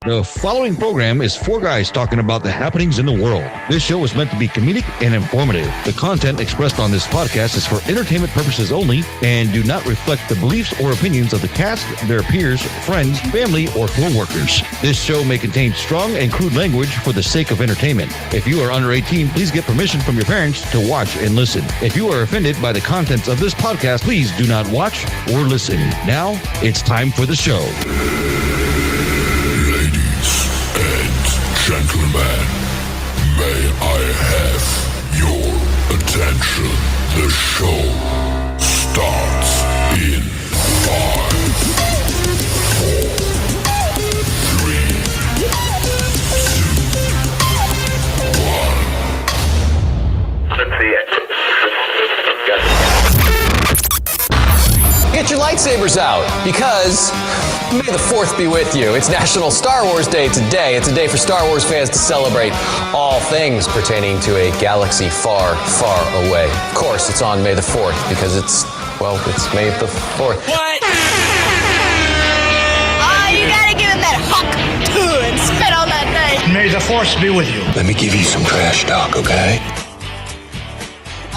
The following program is four guys talking about the happenings in the world. This show is meant to be comedic and informative. The content expressed on this podcast is for entertainment purposes only and do not reflect the beliefs or opinions of the cast, their peers, friends, family, or co-workers. This show may contain strong and crude language for the sake of entertainment. If you are under 18, please get permission from your parents to watch and listen. If you are offended by the contents of this podcast, please do not watch or listen. Now, it's time for the show. Gentlemen, may I have your attention? The show starts in 5, 4, 3, 2, 1. Get your lightsabers out, because May the 4th be with you. It's National Star Wars Day today. It's a day for Star Wars fans to celebrate all things pertaining to a galaxy far, far away. Of course, it's on May the 4th because it's May the 4th. What? Oh, you gotta give it that huck and spit on that thing. May the force be with you. Let me give you some trash talk, okay?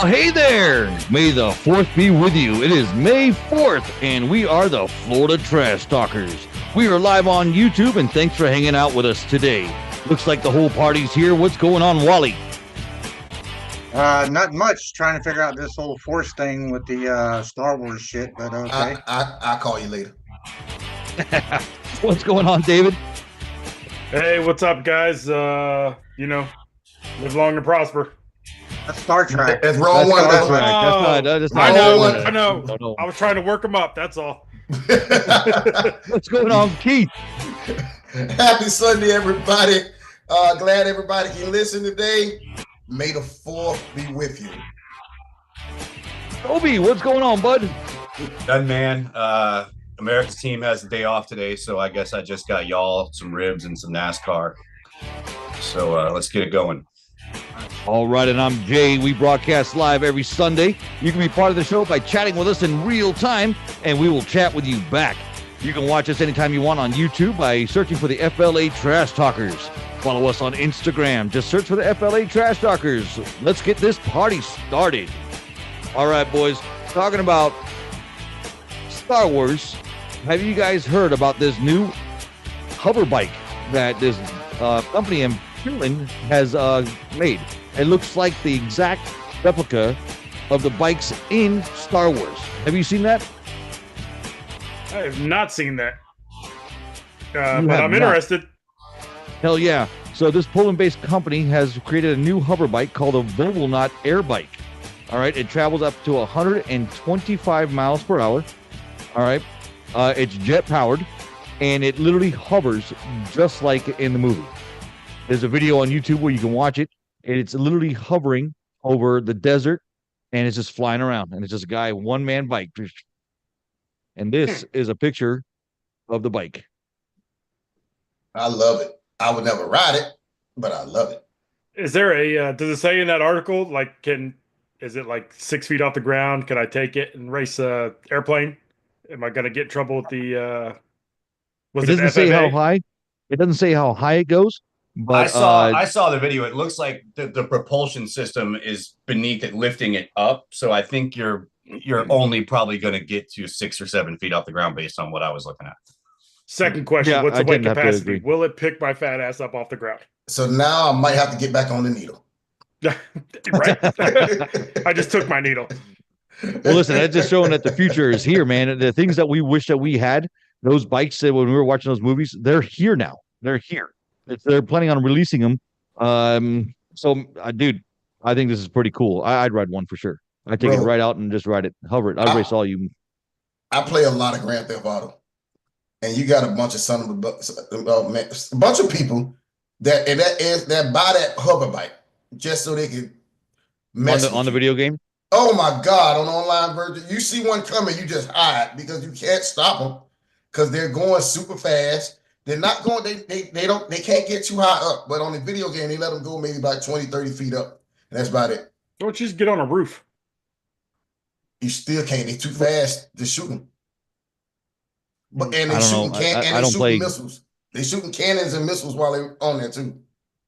Oh, hey there! May the 4th be with you. It is May 4th, and we are the Florida Trash Talkers. We are live on YouTube, and thanks for hanging out with us today. Looks like the whole party's here. What's going on, Wally? Not much. Trying to figure out this whole Force thing with the Star Wars shit, but okay. I'll call you later. What's going on, David? Hey, what's up, guys? Live long and prosper. That's Star Trek. That's wrong one. Star Trek. That's not I one. know. No. I was trying to work them up. That's all. What's going on, Keith? Happy Sunday, everybody. Glad everybody can listen today. May the 4th be with you. Toby, what's going on, bud? Done, man. America's team has the day off today, so I guess I just got y'all some ribs and some NASCAR. So let's get it going. All right, and I'm Jay. We broadcast live every Sunday. You can be part of the show by chatting with us in real time, and we will chat with you back. You can watch us anytime you want on YouTube by searching for the FLA Trash Talkers. Follow us on Instagram. Just search for the FLA Trash Talkers. Let's get this party started. All right, boys. Talking about Star Wars, have you guys heard about this new hover bike that this company in Finland has made? It looks like the exact replica of the bikes in Star Wars. Have you seen that? I have not seen that. But I'm interested. Hell yeah. So this Poland-based company has created a new hover bike called a Volvonaut Air Bike. All right. It travels up to 125 miles per hour. All right. It's jet powered, and it literally hovers just like in the movie. There's a video on YouTube where you can watch it. And it's literally hovering over the desert, and it's just flying around. And it's just a guy, one-man bike. And this is a picture of the bike. I love it. I would never ride it, but I love it. Is there does it say in that article, is it like 6 feet off the ground? Can I take it and race a airplane? Am I going to get in trouble with the, it doesn't say how high. It doesn't say how high it goes. But I saw the video. It looks like the propulsion system is beneath it, lifting it up. So I think you're only probably going to get to 6 or 7 feet off the ground based on what I was looking at. Second question: Yeah, what's the weight capacity? agree. Will it pick my fat ass up off the ground? So now I might have to get back on the needle. Right. I just took my needle. Well, listen, that's just showing that the future is here, man. The things that we wish that we had, those bikes that when we were watching those movies, they're here now. They're here. They're planning on releasing them. Dude, I think this is pretty cool. I'd ride one for sure. I'd take it right out and just ride it, hover it. I'd race all you. I play a lot of Grand Theft Auto, and you got a bunch of a bunch of people that buy that hover bike just so they can mess on the video game. Oh my God! On the online version, you see one coming, you just hide because you can't stop them because they're going super fast. They're not going, they can't get too high up, but on the video game, they let them go maybe about 20, 30 feet up. And that's about it. Don't you just get on a roof? You still can't. They're too fast to shoot them. But and they I don't shooting know. can't and I they don't shooting play missiles. They shooting cannons and missiles while they're on there too.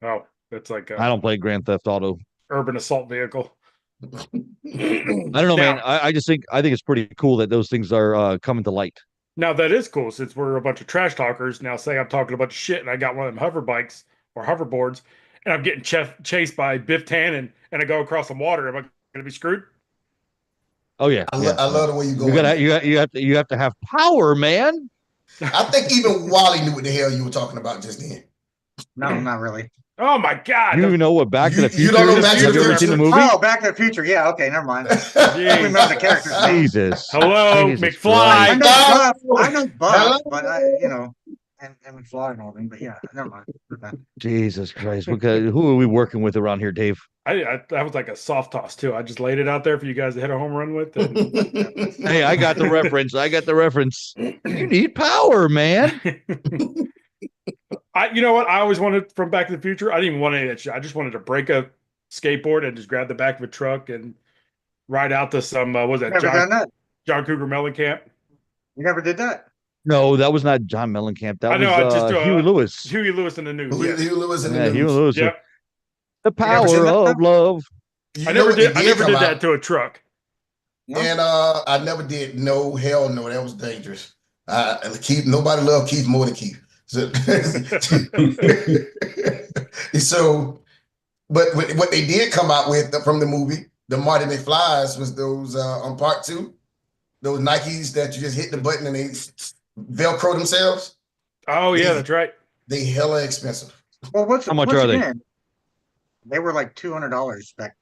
Oh, that's like I a don't play Grand Theft Auto. urban assault vehicle. I don't know, man. I just think it's pretty cool that those things are coming to light. Now that is cool since we're a bunch of trash talkers. Now say I'm talking a bunch of shit and I got one of them hover bikes or hoverboards and I'm getting chased by Biff Tannen and I go across some water. Am I going to be screwed? Oh yeah, I love the way you go. You have to have power, man. I think even Wally knew what the hell you were talking about just then. No, not really. Oh my God. You know what Back to the Future you don't know is? Back to Have the you ever seen the movie? Oh, Back to the Future. Yeah, okay, never mind. I remember the characters. Jesus. Hello, Jesus McFly. I Christ. know Buff, but and McFly and all them. But yeah, never mind. Jesus Christ. Who are we working with around here, Dave? I that was like a soft toss too. I just laid it out there for you guys to hit a home run with. And... Hey, I got the reference. You need power, man. You know what? I always wanted from Back to the Future. I didn't even want any of that shit. I just wanted to break a skateboard and just grab the back of a truck and ride out to some what was that? Never done that. John Cougar Mellencamp. You never did that. No, that was not John Mellencamp. That was Huey Lewis. Huey Lewis in the news. Huey Lewis in the news. Huey Lewis. Yep. The power of love. I never did that to a truck. And I never did. No, hell no. That was dangerous. Nobody loved Keith more than Keith. So, but what they did come out with from the movie, the Marty McFly's, was those on part 2, those Nikes that you just hit the button and they Velcro themselves. Oh yeah, that's right. They hella expensive. Well, how much are they? They were like $200 back.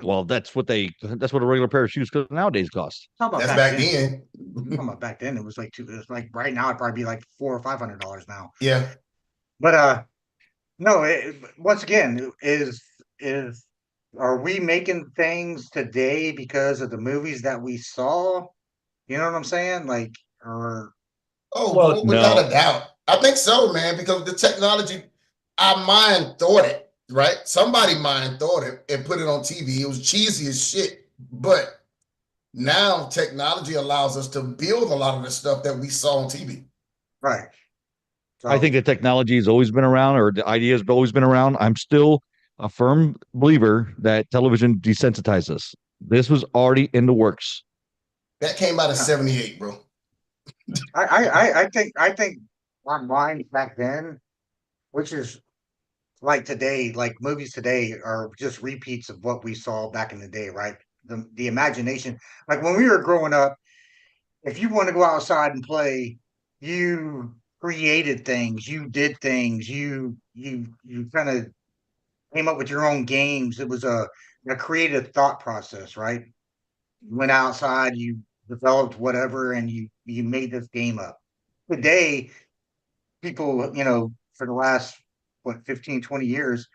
Well, that's what a regular pair of shoes nowadays cost. That's back then. Back then, it was like it was like right now it'd probably be like $400 or $500 now. Yeah, but no. Once again, are we making things today because of the movies that we saw? You know what I'm saying? Like, or without a doubt, I think so, man. Because the technology, our mind thought it. Right? Somebody mind thought it and put it on TV. It was cheesy as shit. But now technology allows us to build a lot of the stuff that we saw on TV. Right. So, I think the technology has always been around, or the idea has always been around. I'm still a firm believer that television desensitizes us. This was already in the works. That came out of 78, bro. I think our mind back then, which is like today, like movies today are just repeats of what we saw back in the day, right? The imagination, like when we were growing up, if you want to go outside and play, you created things, you did things, you kind of came up with your own games. It was a creative thought process, right? You went outside, you developed whatever, and you made this game up. Today, people, for the last 15, 20 years,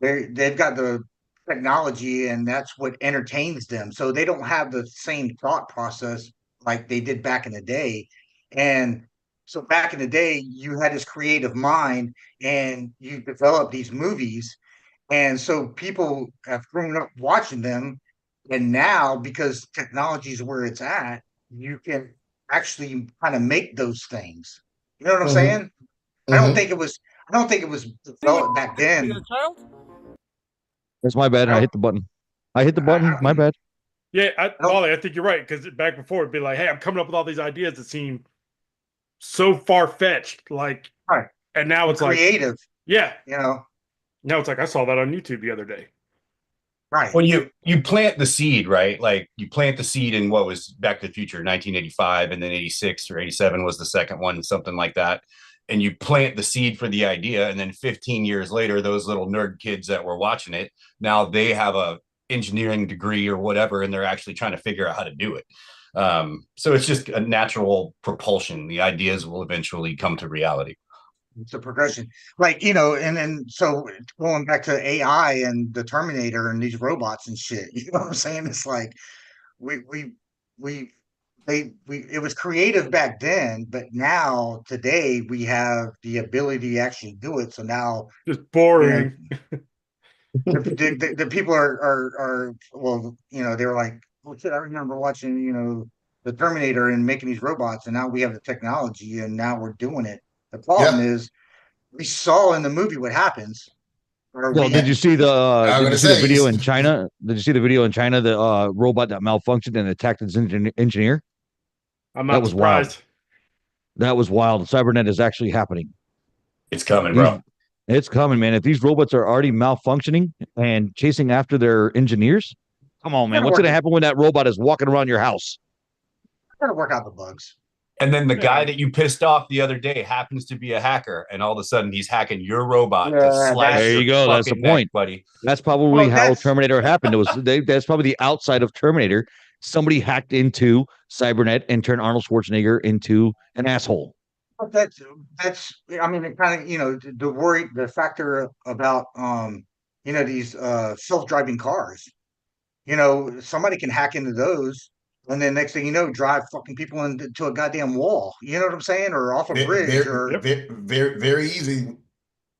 they've got the technology and that's what entertains them. So they don't have the same thought process like they did back in the day. And so back in the day, you had this creative mind and you developed these movies. And so people have grown up watching them. And now, because technology is where it's at, you can actually kind of make those things. You know what I'm saying? I don't think it was developed back then. That's my bad. I hit the button. My bad. Yeah, Wally, I think you're right. Because back before, it'd be like, hey, I'm coming up with all these ideas that seem so far-fetched. Like, right. And now it's creative. Like, yeah. Now it's like, I saw that on YouTube the other day. Right. When you plant the seed, right? Like you plant the seed in what was Back to the Future, 1985, and then 86 or 87 was the second one, something like that. And you plant the seed for the idea, and then 15 years later, those little nerd kids that were watching it, now they have a engineering degree or whatever, and they're actually trying to figure out how to do it. So it's just a natural propulsion. The ideas will eventually come to reality. It's a progression, like, and then so going back to AI and the Terminator and these robots and shit, you know what I'm saying? It's like it was creative back then, but now today we have the ability to actually do it. So now just boring. The people are well, they were like, oh shit, I remember watching, the Terminator and making these robots, and now we have the technology and now we're doing it. The problem is we saw in the movie what happens. Well, did you see the video in China? Did you see the video in China? The robot that malfunctioned and attacked its engineer. I'm not surprised. That was wild. Cybernet is actually happening. It's coming, bro. It's coming, man. If these robots are already malfunctioning and chasing after their engineers, come on, man. What's going to happen when that robot is walking around your house? Got to work out the bugs. And then the guy that you pissed off the other day happens to be a hacker, and all of a sudden he's hacking your robot to slash. There you go. That's the point, buddy. That's probably how Terminator happened. That's probably the outside of Terminator. Somebody hacked into Cybernet and turned Arnold Schwarzenegger into an asshole. But that's. I mean, it kind of the factor about these self-driving cars. Somebody can hack into those. And then next thing you know, drive fucking people into a goddamn wall. You know what I'm saying? Or off a bridge. Very, very easy.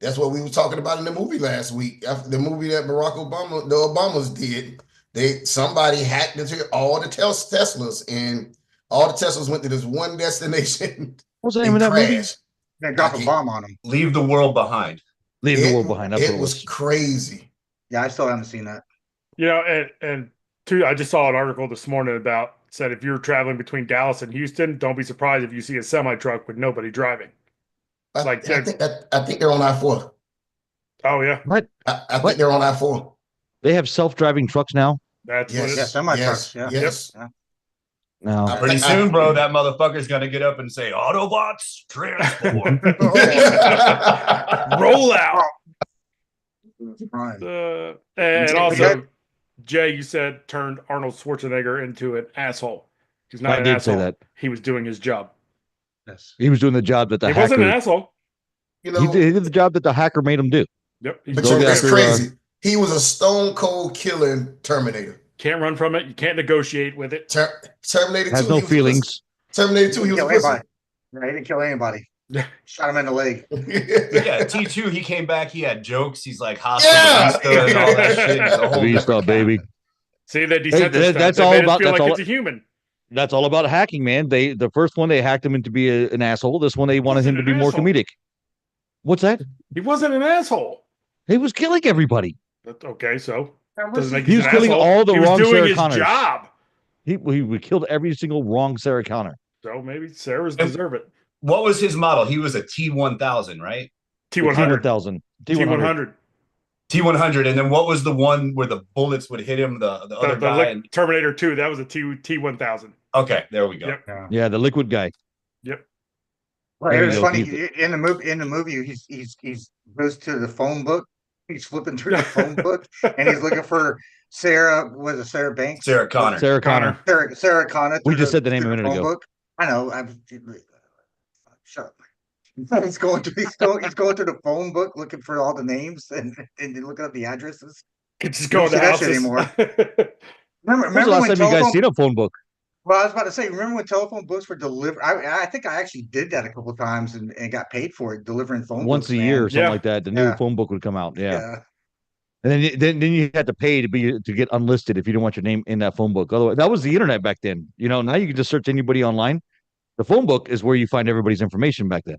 That's what we were talking about in the movie last week. After the movie that the Obamas did, somebody hacked into all the Teslas, and all the Teslas went to this one destination. What's the name of that movie? They dropped a bomb on them. Leave the world behind. Leave the world behind. It was crazy. Yeah, I still haven't seen that. And two, I just saw an article this morning said if you're traveling between Dallas and Houston, don't be surprised if you see a semi truck with nobody driving. I think they're on I-4. Oh yeah. What? I think they're on I-4. They have self-driving trucks now. That's semi trucks. Yeah. Yes. Yeah. No. Pretty soon, bro, that motherfucker's gonna get up and say, "Autobots transform." Roll out. Right. And also, Jay, you said turned Arnold Schwarzenegger into an asshole. He's not an asshole. Say that. He was doing his job. Yes. He was doing the job that the hacker. He wasn't an asshole. He did the job that the hacker made him do. Yep. But that's crazy. He was a stone cold killing Terminator. Can't run from it. You can't negotiate with it. Terminator 2 has no feelings. Terminator 2, he was a pussy. He didn't kill anybody. Shot him in the leg. Yeah, T2, he came back. He had jokes. He's like hospital and all that shit. Vista, baby. See, that's all about. That's all. It's a human. That's all about hacking, man. The first one they hacked him into be an asshole. This one they wanted him to be more comedic. What's that? He wasn't an asshole. He was killing everybody. Okay, so he was killing all the wrong Sarah Connors. He was doing his job. He killed every single wrong Sarah Connor. So maybe Sarah's deserve it. What was his model? He was a T1000, right? T100. T100. T100. And then what was the one where the bullets would hit him? The other guy? Terminator 2. That was a T1000. Okay, there we go. Yep. Yeah, the liquid guy. Yep. Well, it was funny in the movie. He goes to the phone book. He's flipping through the phone book, and he's looking for Sarah. Was it Sarah Banks? Sarah Connor. Sarah Connor. Sarah Connor. We just said the name a minute ago. Book. I know. Shut up. He's going through the phone book looking for all the names and looking up the addresses. It's just going to that shit anymore. Remember the last time you guys seen a phone book? Well, I was about to say, remember when telephone books were delivered? I think I actually did that a couple of times and got paid for it, delivering phone once books, a year or something like that. The new phone book would come out. Yeah. And then you had to pay to get unlisted if you didn't want your name in that phone book. Otherwise, that was the internet back then. Now you can just search anybody online. The phone book is where you find everybody's information back then.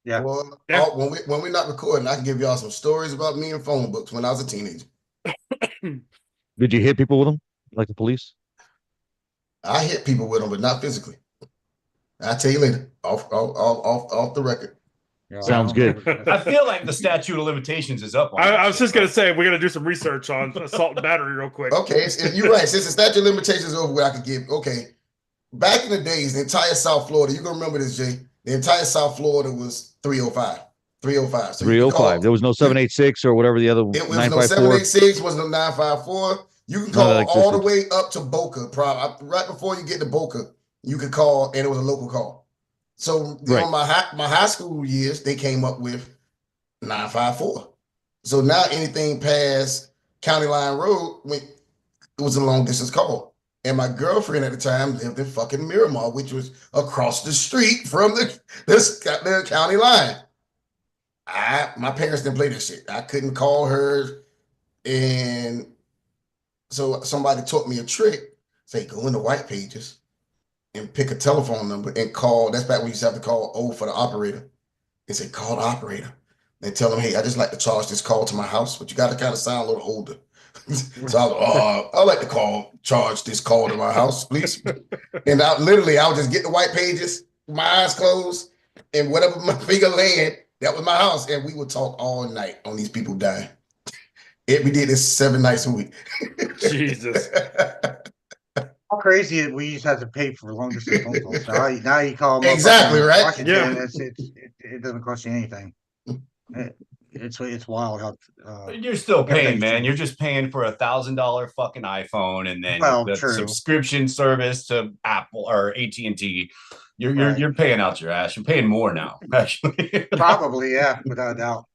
Yeah. Well, when we're not recording, I can give y'all some stories about me and phone books when I was a teenager. Did you hit people with them, like the police? I hit people with them, but not physically. I'll tell you later, off the record. Yeah, sounds good. I feel like the statute of limitations is up. I was just going to say, we're going to do some research on assault and battery real quick. Okay, you're right. Since the statute of limitations is over, I could give. Okay, back in the days, the entire South Florida, you're going to remember this, Jay. The entire South Florida was 305. 305. So 305. There was no 786 or whatever the other 954. It was no 786, was no 954. You can call all the way up to Boca. Right before you get to Boca, you could call, and it was a local call. So on my high school years, they came up with 954. So now anything past County Line Road, it was a long distance call. And my girlfriend at the time lived in fucking Miramar, which was across the street from the county line. My parents didn't play this shit. I couldn't call her, and so somebody taught me a trick. Say, go into white pages and pick a telephone number and call. That's back when you used to have to call O for the operator. And say, call the operator. They tell them, hey, I just like to charge this call to my house, but you got to kind of sound a little older. So I like to charge this call to my house, please. And I would just get the white pages, my eyes closed, and whatever my finger land, that was my house. And we would talk all night on these people dying. We did this 7 nights a week. Jesus. How crazy we used to have to pay for long distance phone calls. Now you call them exactly right. Washington, it doesn't cost you anything. It's wild how you're still paying, man. You're just paying for $1,000 fucking iPhone, and then the subscription service to Apple or AT&T. You're paying out your ass. You're paying more now, actually. Probably, yeah, without a doubt.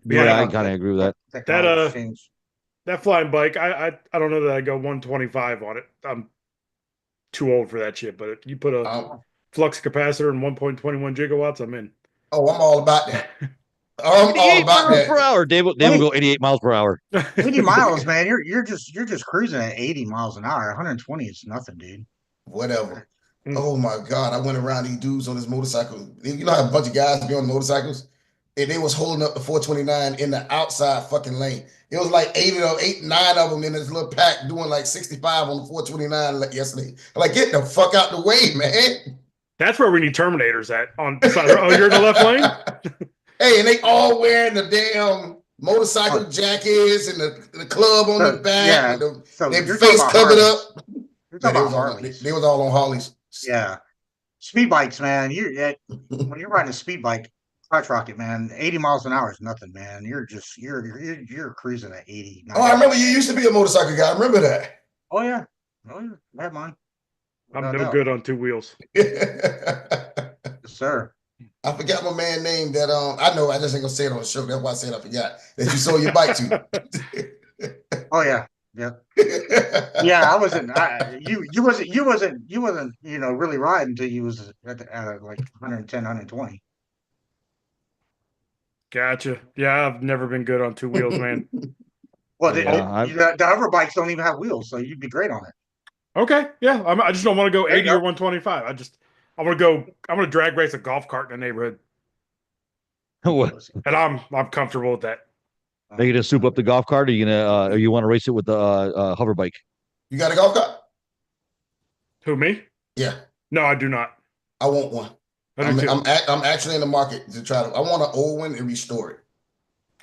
Yeah, I kind of agree with that. That flying bike, I don't know that I go 125 on it. I'm too old for that shit. But you put a flux capacitor and 1.21 gigawatts, I'm in. Oh, I'm all about that. I'm all about that. Per hour. Dave will go 88 miles per hour. 80 miles, man. You're just cruising at 80 miles an hour. 120 is nothing, dude. Whatever. Oh my God. I went around these dudes on this motorcycle. You know how a bunch of guys be on motorcycles? And they was holding up the 429 in the outside fucking lane. It was like 9 of them in this little pack doing like 65 on the 429 yesterday. I'm like, get the fuck out the way, man. That's where we need Terminators at. On the side. Oh, you're in the left lane? Hey, and they all wearing the damn motorcycle jackets and the club on the back. Yeah, and their face covered up. They was all on Harleys. Yeah. Speed bikes, man. When you're riding a speed bike, crotch rocket, man, 80 miles an hour is nothing, man. You're cruising at 80. Oh, I remember you used to be a motorcycle guy. I remember that. Oh yeah. I had mine. I'm no good on 2 wheels. Yes, sir. I forgot my man name that I know I just ain't gonna say it on the show. That's why I said I forgot that you sold your bike to. Oh yeah. Yeah. Yeah, I wasn't you wasn't really riding until you was at like 110, 120. Gotcha. Yeah, I've never been good on 2 wheels, man. Well, the hover bikes don't even have wheels, so you'd be great on it. Okay, yeah. I just don't want to go 80 or 125. I'm gonna drag race a golf cart in the neighborhood. And I'm comfortable with that. Are you gonna soup up the golf cart, or you want to race it with the hover bike? You got a golf cart? Who, me? Yeah. No, I do not. I want one. I'm actually in the market to try to. I want an old one and restore it.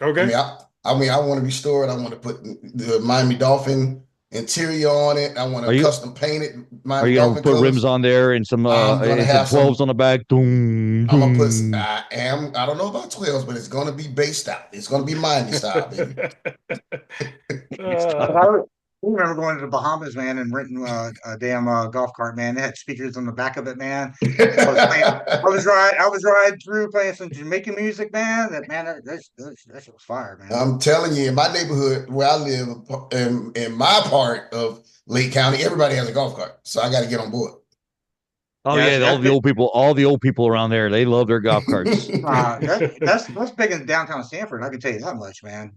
Okay. I want to restore it. I want to put the Miami Dolphin interior on it. I want to custom paint it. Are you gonna put rims on there and some 12s on the back? I'm gonna put. I don't know about 12s, but it's gonna be based out. It's gonna be Miami style, baby. I remember going to the Bahamas, man, and renting a damn golf cart, man. They had speakers on the back of it, man. I was riding through playing some Jamaican music, man. That shit was fire, man. I'm telling you, in my neighborhood where I live, in my part of Lake County, everybody has a golf cart, so I got to get on board. Oh yeah, all the old people around there, they love their golf carts. That's big in downtown Sanford. I can tell you that much, man.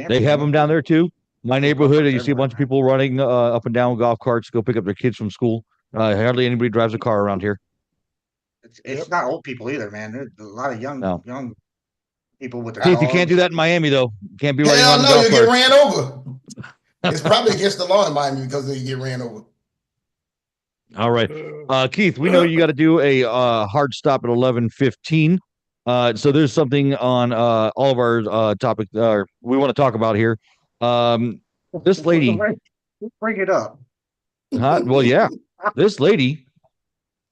They have them down there too. My neighborhood, you see a bunch of people running up and down golf carts to go pick up their kids from school. Hardly anybody drives a car around here. It's not old people either, man. There's a lot of young people with their dogs. You can't do that in Miami, though. You can't be running around the golf cart. Get ran over. It's probably against the law in Miami because they get ran over. All right. Keith, we know you got to do a hard stop at 11:15. So there's something on all of our topic we want to talk about here. This lady, bring it up. Well, yeah, this lady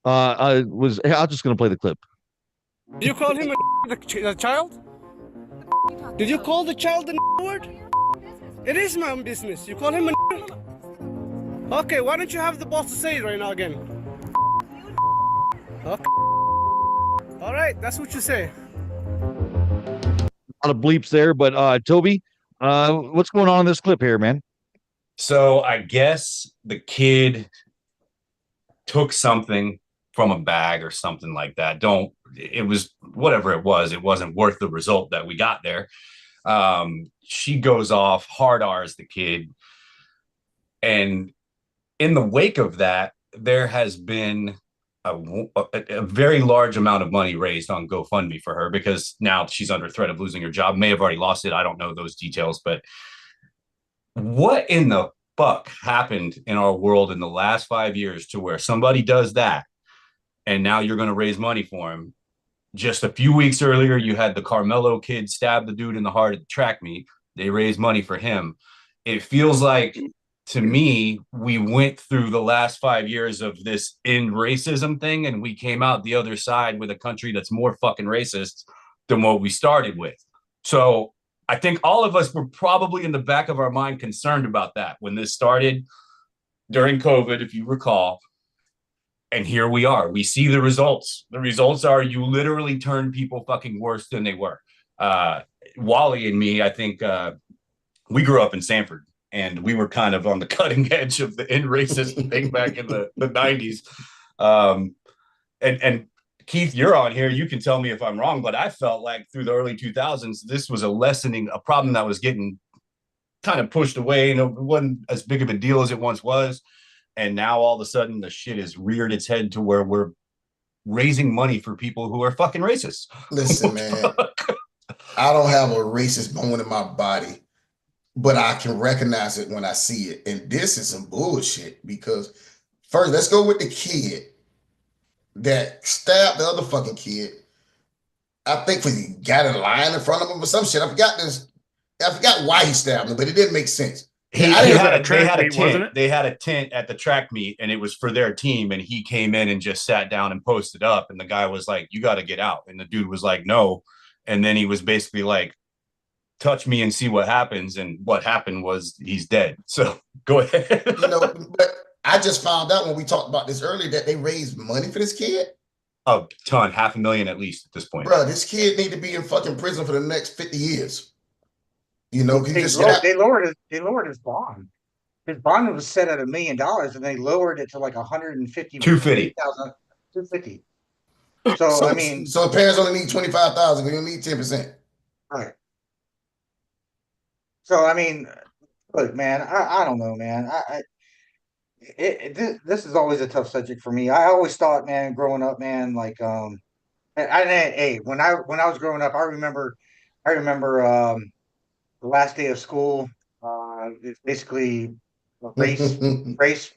was. I'm just gonna play the clip. Did you call him a child? Did you call the child the word? It is my own business. You call him a. Okay, why don't you have the boss to say it right now again? Okay. All right, that's what you say. A lot of bleeps there, but Toby. What's going on in this clip here, man? So I guess the kid took something from a bag or something like that. It was whatever it was. It wasn't worth the result that we got there. She goes off, hard R's the kid. And in the wake of that, there has been a very large amount of money raised on GoFundMe for her because now she's under threat of losing her job. May have already lost it. I don't know those details, but what in the fuck happened in our world in the last 5 years to where somebody does that and now you're going to raise money for him? Just a few weeks earlier, you had the Carmelo kid stab the dude in the heart at the track meet. They raised money for him. It feels like, to me, we went through the last 5 years of this end racism thing, and we came out the other side with a country that's more fucking racist than what we started with. So I think all of us were probably in the back of our mind concerned about that when this started during COVID, if you recall. And here we are. We see the results. The results are you literally turn people fucking worse than they were. Wally and me, I think we grew up in Sanford, and we were kind of on the cutting edge of the end racist thing back in the 90s. And Keith, you're on here. You can tell me if I'm wrong, but I felt like through the early 2000s, this was a problem that was getting kind of pushed away. And it wasn't as big of a deal as it once was. And now all of a sudden the shit has reared its head to where we're raising money for people who are fucking racist. Listen, man, I don't have a racist bone in my body, but I can recognize it when I see it. And this is some bullshit because first, let's go with the kid that stabbed the other fucking kid. I think he got a line in front of him or some shit. I forgot why he stabbed him, but it didn't make sense. They had a tent at the track meet, and it was for their team. And he came in and just sat down and posted up. And the guy was like, "You got to get out." And the dude was like, "No." And then he was basically like, "Touch me and see what happens." And what happened was he's dead. So go ahead. But I just found out when we talked about this earlier that they raised money for this kid. A ton, $500,000 at least at this point. Bro, this kid need to be in fucking prison for the next 50 years. They lowered his bond. His bond was set at $1 million, and they lowered it to like 150. 250. So I mean, so parents only need 25,000. We don't need 10%. Right. So I mean, look, man, I don't know, man. This is always a tough subject for me. I always thought, man, growing up, man, like when I was growing up, I remember the last day of school. It's basically a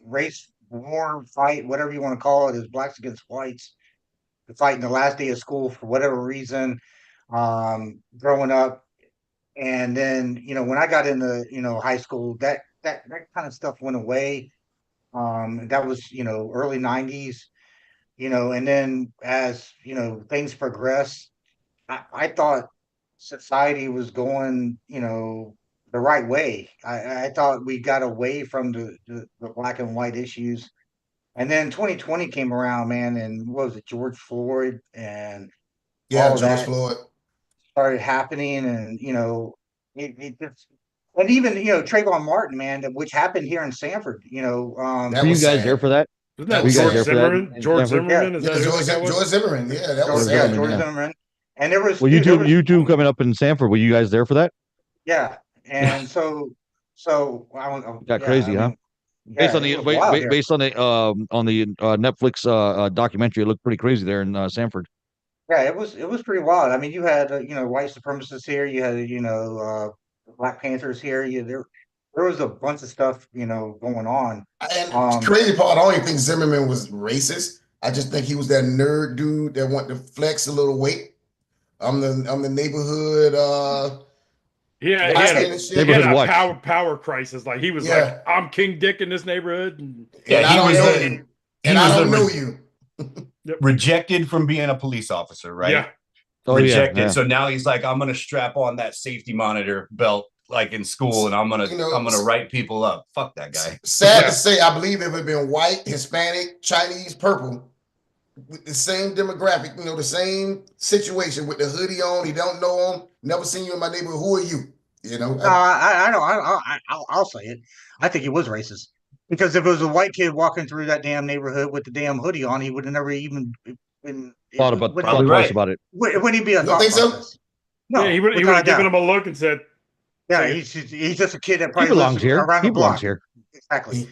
race war fight, whatever you want to call it, is blacks against whites. The fight in the last day of school for whatever reason, growing up. And then, when I got into, high school, that kind of stuff went away. That was, early 90s, and then as, things progressed, I thought society was going, the right way. I thought we got away from the black and white issues. And then 2020 came around, man, and what was it, George Floyd and all of that Floyd started happening, and it just, and even Trayvon Martin, man, which happened here in Sanford. Were you guys there for that? Isn't that George Zimmerman? George Zimmerman? Is that George Zimmerman? Yeah, that was George Zimmerman. And there was you two coming up in Sanford. Were you guys there for that? Yeah, and so I don't. Got crazy, huh? Based on the Netflix documentary, it looked pretty crazy there in Sanford. Yeah, it was pretty wild. I mean, you had white supremacists here. You had Black Panthers here. There was a bunch of stuff going on. And the crazy part, I don't even think Zimmerman was racist. I just think he was that nerd dude that wanted to flex a little weight. I'm the neighborhood. He had a power crisis. Like he was like, I'm King Dick in this neighborhood. And I don't know you. Rejected from being a police officer, right? Yeah. Rejected. Yeah. So now he's like, I'm gonna strap on that safety monitor belt like in school, and I'm gonna write people up. Fuck that guy. Sad to say, I believe if it had been white, Hispanic, Chinese, purple, with the same demographic, the same situation with the hoodie on, he don't know him, never seen you in my neighborhood. Who are you? I know. I'll say it. I think he was racist because if it was a white kid walking through that damn neighborhood with the damn hoodie on, he would have never even been thought twice about it. Wouldn't he be a thought think so? process? No, he would have given him a look and said, "Yeah, he's just a kid that probably belongs here. Around He the block." belongs here. Exactly.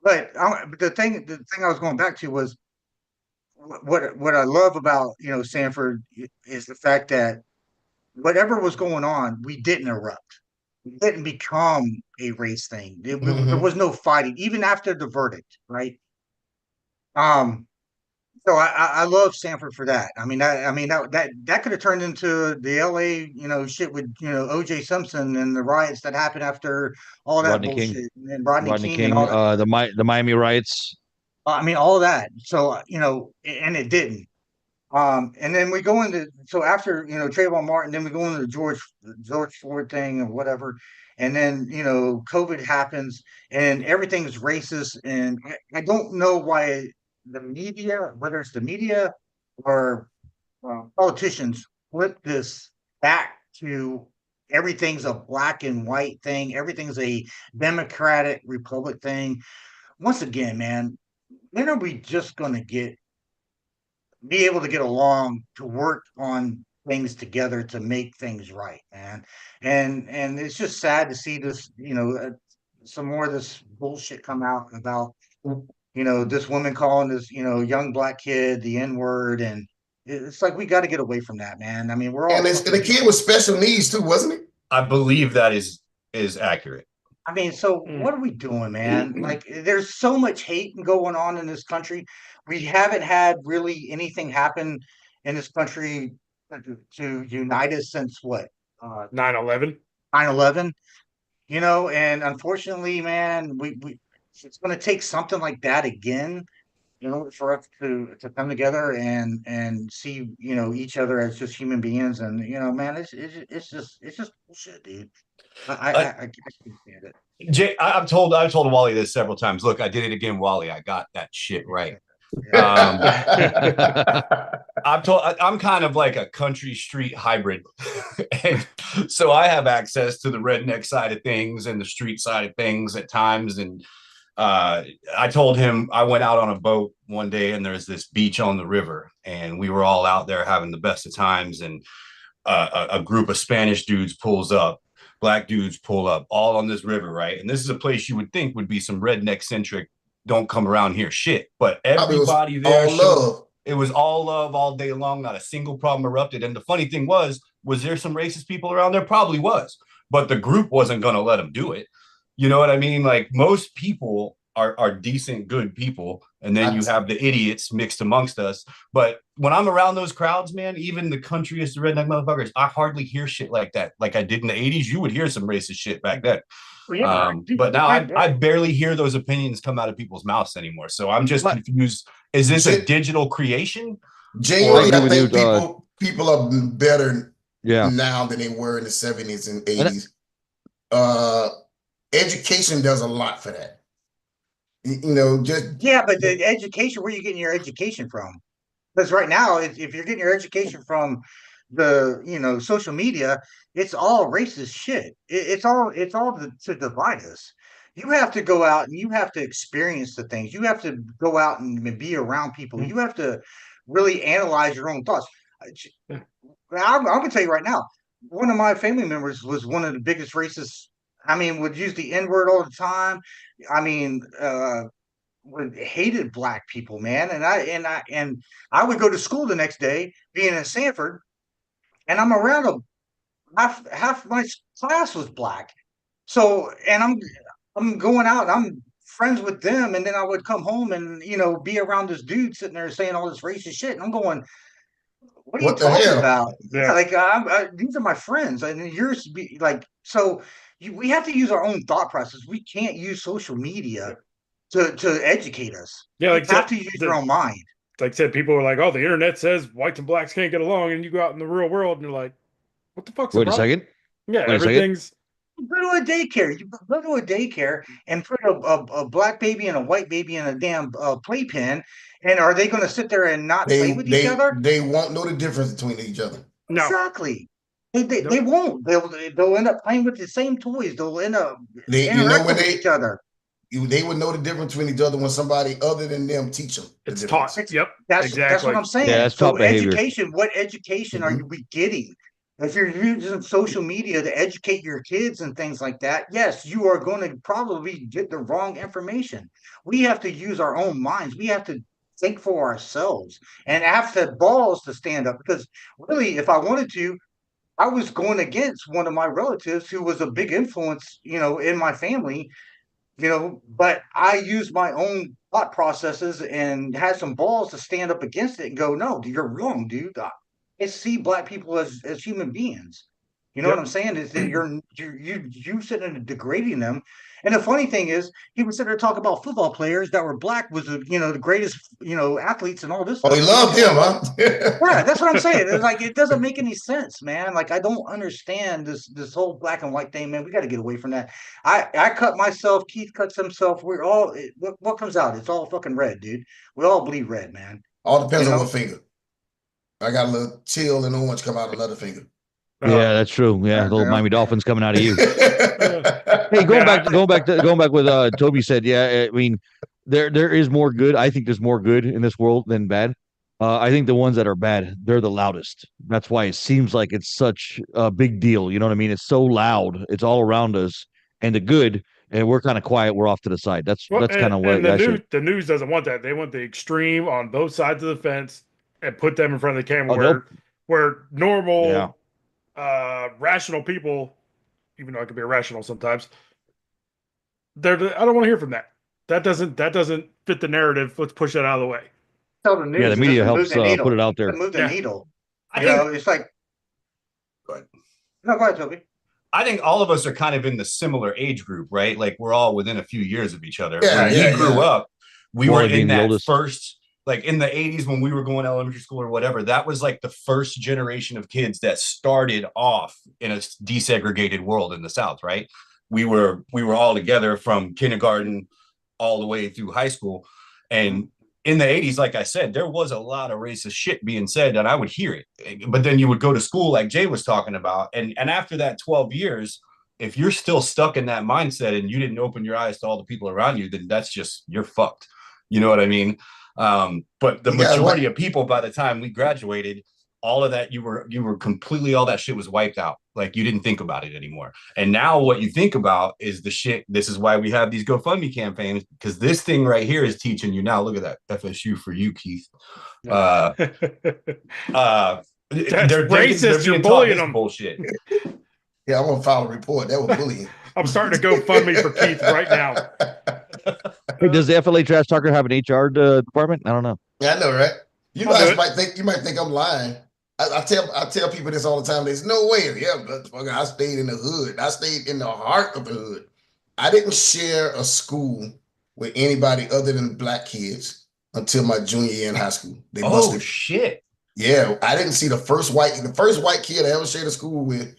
But the thing I was going back to was what I love about Sanford is the fact that whatever was going on, we didn't erupt. We didn't become a race thing. There was no fighting, even after the verdict, right? Um, so I love Sanford for that. I mean, that could have turned into the LA, shit with OJ Simpson and the riots that happened after all that Rodney King. bullshit, and Rodney Rodney King and King, all that. the Miami riots. I mean, all that. So and it didn't. And then we go into so after Trayvon Martin, then we go into the George Floyd thing or whatever, and then COVID happens and everything's racist, and I don't know why the media, whether it's the media or politicians, flip this back to everything's a black and white thing, everything's a Democratic Republic thing. Once again, man, when are we just going to be able to get along to work on things together to make things right, man? And it's just sad to see this, some more of this bullshit come out about, this woman calling this, young black kid the N-word, and it's like we got to get away from that, man. I mean, we're all And the kid with special needs too, wasn't it? I believe that is accurate. I mean, so what are we doing, man? Like, there's so much hate going on in this country. We haven't had really anything happen in this country to unite us since what? 9/11. 9/11. And unfortunately, man, we it's going to take something like that again, for us to come together and see, each other as just human beings. And man, it's just bullshit, dude. I can't stand it. Jay, I've told Wally this several times. Look, I did it again, Wally. I got that shit right. I'm kind of like a country street hybrid. And so I have access to the redneck side of things and the street side of things at times. And I told him I went out on a boat one day and there's this beach on the river and we were all out there having the best of times. And a group of Spanish dudes pulls up. Black dudes pull up all on this river, right? And this is a place you would think would be some redneck centric, don't come around here shit. But everybody there, it was all love all day long. Not a single problem erupted. And the funny thing was there some racist people around there? Probably was. But the group wasn't going to let them do it. You know what I mean? Like most people are decent, good people. And then you have the idiots mixed amongst us. But when I'm around those crowds, man, even the countryest redneck motherfuckers, I hardly hear shit like that. Like I did in the 80s, you would hear some racist shit back then. But now I barely hear those opinions come out of people's mouths anymore. So I'm just confused. Is this a digital creation? Genuinely, I think people are better now than they were in the 70s and 80s. Education does a lot for that. But the education, where are you getting your education from? Because right now, if you're getting your education from the social media, it's all racist shit. It's all to divide us. You have to go out and you have to experience the things. You have to go out and be around people. You have to really analyze your own thoughts. I'm gonna tell you right now, one of my family members was one of the biggest racists. I mean, would use the N-word all the time. I mean, hated black people, man. And I would go to school the next day, being in Sanford, and I'm around half my class was black. So, and I'm going out, I'm friends with them, and then I would come home and be around this dude sitting there saying all this racist shit, and I'm going, what are you talking about? Yeah, like these are my friends, and yours be like so. We have to use our own thought process. We can't use social media to educate us. Yeah, like you have to use your own mind. Like I said, people are like, "Oh, the internet says whites and blacks can't get along," and you go out in the real world and you're like, "What the fuck's Wait a second. Yeah, everything's. Go to a daycare. You go to a daycare and put a black baby and a white baby in a damn playpen, and are they going to sit there and not play with each other? They won't know the difference between each other. No. Exactly. They won't. They'll end up playing with the same toys. They'll end up with each other. They would know the difference between each other when somebody other than them teach them. It's taught. Yep. That's what I'm saying. Yeah, that's so behavior. Education. What education are we getting? If you're using social media to educate your kids and things like that, yes, you are going to probably get the wrong information. We have to use our own minds. We have to think for ourselves and have the balls to stand up. Because really, if I wanted to, I was going against one of my relatives who was a big influence, in my family, but I used my own thought processes and had some balls to stand up against it and go, no, dude, you're wrong, dude. I see black people as human beings. You know what I'm saying? Is that you sitting there degrading them. And the funny thing is, he would sit there and talk about football players that were black was the greatest athletes and all this Oh, stuff. he loved him, huh? Yeah, that's what I'm saying. It's like it doesn't make any sense, man. Like I don't understand this whole black and white thing, man. We got to get away from that. I cut myself. Keith cuts himself. We're all what comes out. It's all fucking red, dude. We all bleed red, man. All depends on what finger. I got a little teal and orange come out another finger. Yeah, that's true. Yeah, the little Miami Dolphins coming out of you. Hey, going back with Toby said. Yeah, I mean, there is more good. I think there's more good in this world than bad. I think the ones that are bad, they're the loudest. That's why it seems like it's such a big deal. You know what I mean? It's so loud. It's all around us. And the good, and we're kind of quiet. We're off to the side. That's kind of what the news doesn't want that. They want the extreme on both sides of the fence and put them in front of the camera where normal, rational people, even though I can be irrational sometimes, I don't want to hear from that. That doesn't fit the narrative. Let's push that out of the way. Tell the news. Yeah, the media helps put it out there. Move the needle. It's like. Go ahead. No, go ahead, Toby. I think all of us are kind of in the similar age group, right? Like we're all within a few years of each other. When we grew up, we were in that first, like in the 80s when we were going to elementary school or whatever. That was like the first generation of kids that started off in a desegregated world in the South, right? We were all together from kindergarten all the way through high school. And in the 80s, like I said, there was a lot of racist shit being said, and I would hear it. But then you would go to school like Jay was talking about. And after that 12 years, if you're still stuck in that mindset and you didn't open your eyes to all the people around you, then that's just, you're fucked. You know what I mean? But the majority of people, by the time we graduated, all of that, you were completely, all that shit was wiped out. Like you didn't think about it anymore. And now what you think about is the shit. This is why we have these GoFundMe campaigns, because this thing right here is teaching you now. Look at that FSU for you, Keith. That's they're racist. You're bullying them. Bullshit. Yeah, I'm gonna file a report. That was bullying. I'm starting to GoFundMe for Keith right now. Hey, does the FLA Trash Talker have an HR department? I don't know. Yeah, I know, right? You might think I'm lying. I tell people this all the time. There's no way. Yeah, but I stayed in the hood. I stayed in the heart of the hood. I didn't share a school with anybody other than black kids until my junior year in high school. They busted. Shit. Yeah, I didn't see the first white kid I ever shared a school with.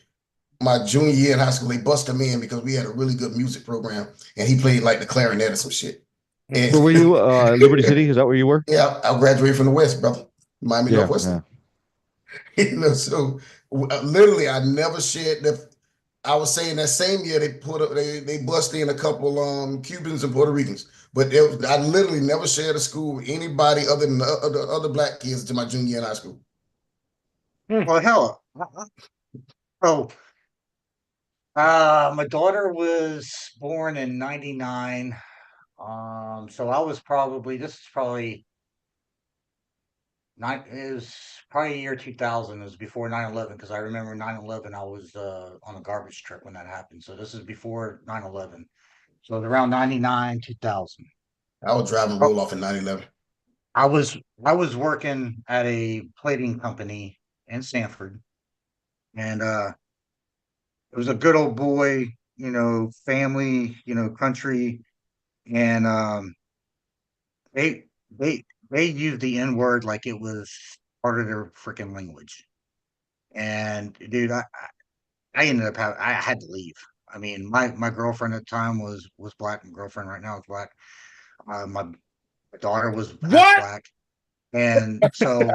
My junior year in high school, they busted me in because we had a really good music program, and he played like the clarinet or some shit. And, where were you? Liberty City? Is that where you were? Yeah, I graduated from the West, brother. Miami Northwest. Yeah. So literally, I never shared the. I was saying that same year they busted in a couple Cubans and Puerto Ricans, but I literally never shared a school with anybody other than the other black kids to my junior year in high school. Well, hell, my daughter was born in '99, so I was probably it was probably year 2000. It was before 9/11 because I remember 9/11. I was on a garbage truck when that happened. So this is before 9/11. So it was around 99, 2000. I was driving roll off in 9/11. I was working at a plating company in Sanford, and it was a good old boy, family, country, and they used the N-word like it was part of their freaking language. And dude, I ended up I had to leave. I mean, my girlfriend at the time was black. My girlfriend right now is black. My daughter was black. And so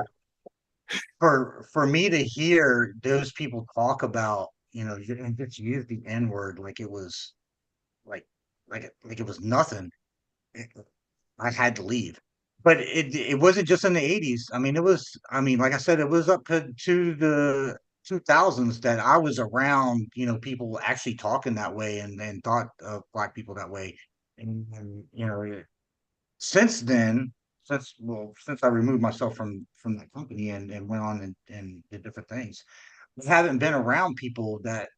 for me to hear those people talk about, and just use the N-word like it was like it was nothing, I had to leave. But it wasn't just in the 80s. I mean, like I said, it was up to the 2000s that I was around, people actually talking that way and thought of black people that way. And since then, since I removed myself from that company and went on and did different things, I haven't been around people that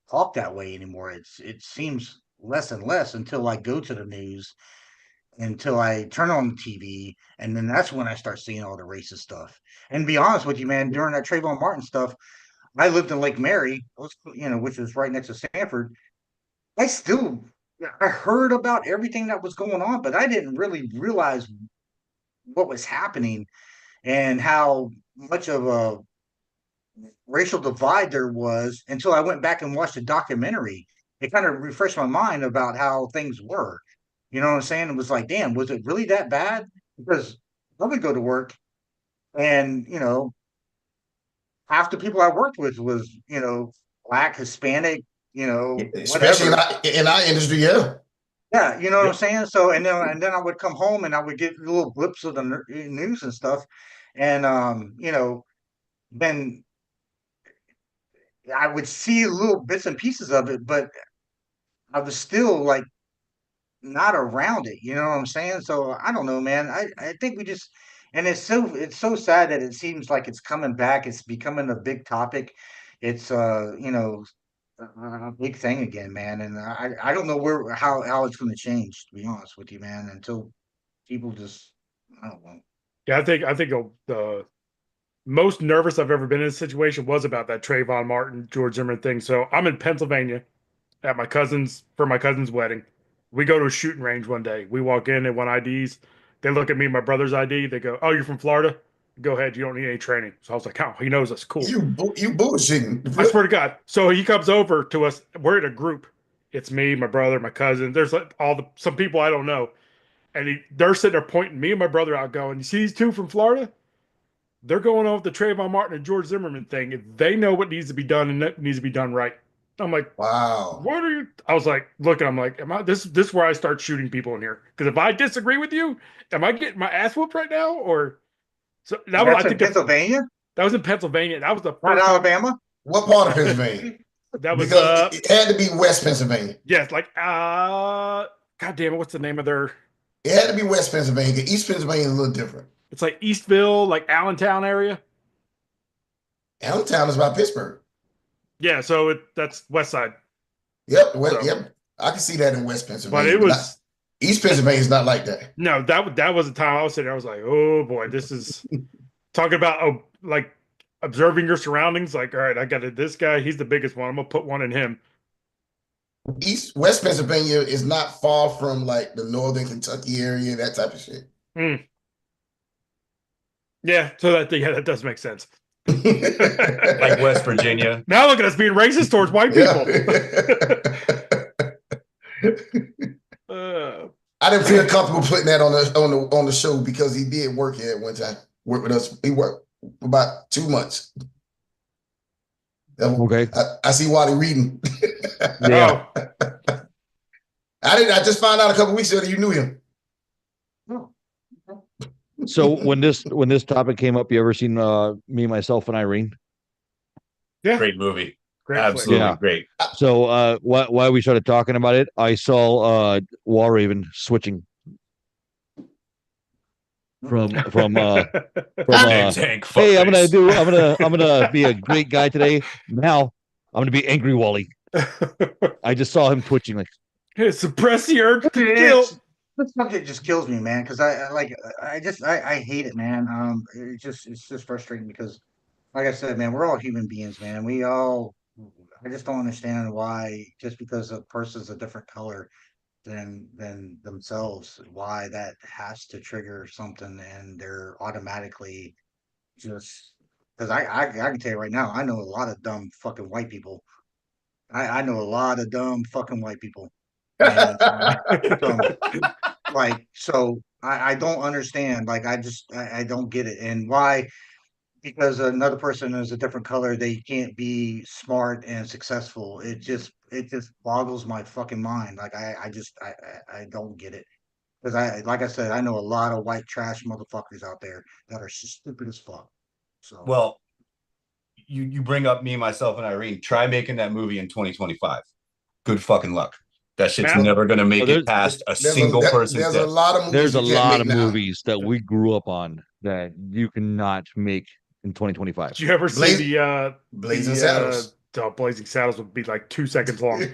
talk that way anymore. It seems less and less until I go to the news, until I turn on the TV, and then that's when I start seeing all the racist stuff. And to be honest with you, man, during that Trayvon Martin stuff, I lived in Lake Mary, which is right next to Sanford. I heard about everything that was going on, but I didn't really realize what was happening and how much of a racial divide there was until I went back and watched a documentary. It kind of refreshed my mind about how things were. You know what I'm saying? It was like, damn, was it really that bad? Because I would go to work and, half the people I worked with was, Black, Hispanic, especially whatever. in our industry, yeah. Yeah, you know what I'm saying? So, and then I would come home and I would get little blips of the news and stuff. And, then I would see little bits and pieces of it, but I was still like not around it. You know what I'm saying? So I don't know, man. I think we just, and it's so sad that it seems like it's coming back. It's becoming a big topic. It's a big thing again, man. And I don't know how it's going to change. To be honest with you, man, until people just, I don't know. Yeah, I think the most nervous I've ever been in a situation was about that Trayvon Martin, George Zimmerman thing. So I'm in Pennsylvania at for my cousin's wedding. We go to a shooting range one day. We walk in, they want IDs. They look at me and my brother's ID. They go, "Oh, you're from Florida? Go ahead. You don't need any training." So I was like, "Oh, he knows us. Cool." You bullshitting. I swear to God. So he comes over to us. We're in a group. It's me, my brother, my cousin. There's like some people I don't know. And they're sitting there pointing me and my brother out going, "You see these two from Florida? They're going on with the Trayvon Martin and George Zimmerman thing. If they know what needs to be done and it needs to be done right." I'm like, wow. What are you? I was like, looking, I'm like, am I this is where I start shooting people in here? Because if I disagree with you, am I getting my ass whooped right now? Or so that was, I think, Pennsylvania. That was in Pennsylvania. That was the first. Not Alabama. What part of Pennsylvania? That was because it had to be West Pennsylvania. Yes, like God damn it, what's the name of their? It had to be West Pennsylvania. East Pennsylvania is a little different. It's like Eastville, like Allentown area. Allentown is by Pittsburgh. Yeah, so that's West Side. Yep, yep. I can see that in West Pennsylvania. But it was East Pennsylvania is not like that. No, that was the time I was sitting there. I was like, oh boy, this is talking about like observing your surroundings. Like, all right, I got this guy. He's the biggest one. I'm gonna put one in him. West Pennsylvania is not far from like the northern Kentucky area, that type of shit. Yeah, so that does make sense. Like West Virginia. Now look at us being racist towards white people. I didn't feel comfortable putting that on the show because he did work here at one time. Worked with us. He worked for about 2 months. Okay. I see Wally reading. Yeah. I just found out a couple weeks ago that you knew him. So when this topic came up, you ever seen Me, Myself, and Irene? Yeah. Great movie. Great Absolutely great. So why we started talking about it, I saw Warraven switching from hey, I'm gonna be a great guy today. Now I'm gonna be angry Wally. I just saw him twitching like suppress the urge to kill. This subject just kills me, man, because I hate it, man. It's just frustrating because, like I said, man, we're all human beings, man. I just don't understand why just because a person's a different color than themselves, why that has to trigger something and they're automatically just because I can tell you right now, I know a lot of dumb fucking white people. I know a lot of dumb fucking white people. And, so I don't understand. Like, I don't get it. And why, because another person is a different color, they can't be smart and successful. It just boggles my fucking mind. Like, I don't get it. Because like I said, I know a lot of white trash motherfuckers out there that are stupid as fuck. So, well, you bring up Me, Myself, and Irene. Try making that movie in 2025. Good fucking luck. That shit's never going to make it past a single person. There's a lot of movies. There's a lot of movies that we grew up on that you cannot make in 2025. Did you ever see the Blazing Saddles? Blazing Saddles would be like 2 seconds long.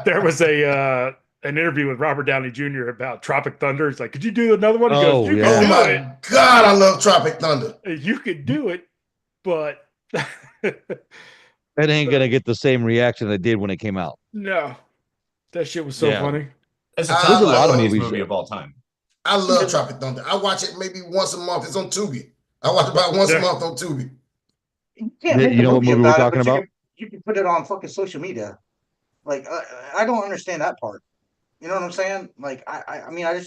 There was an interview with Robert Downey Jr. about Tropic Thunder. It's like, could you do another one? He goes, Oh my God, I love Tropic Thunder. You could do it, but it ain't gonna get the same reaction it did when it came out. No, that shit was so funny. There's a lot of movie of all time. I love Tropic Thunder. I watch it maybe once a month. It's on Tubi. I watch about once a month on Tubi. You know what movie we're talking about? You can put it on fucking social media. Like, I don't understand that part. You know what I'm saying? Like, I mean, I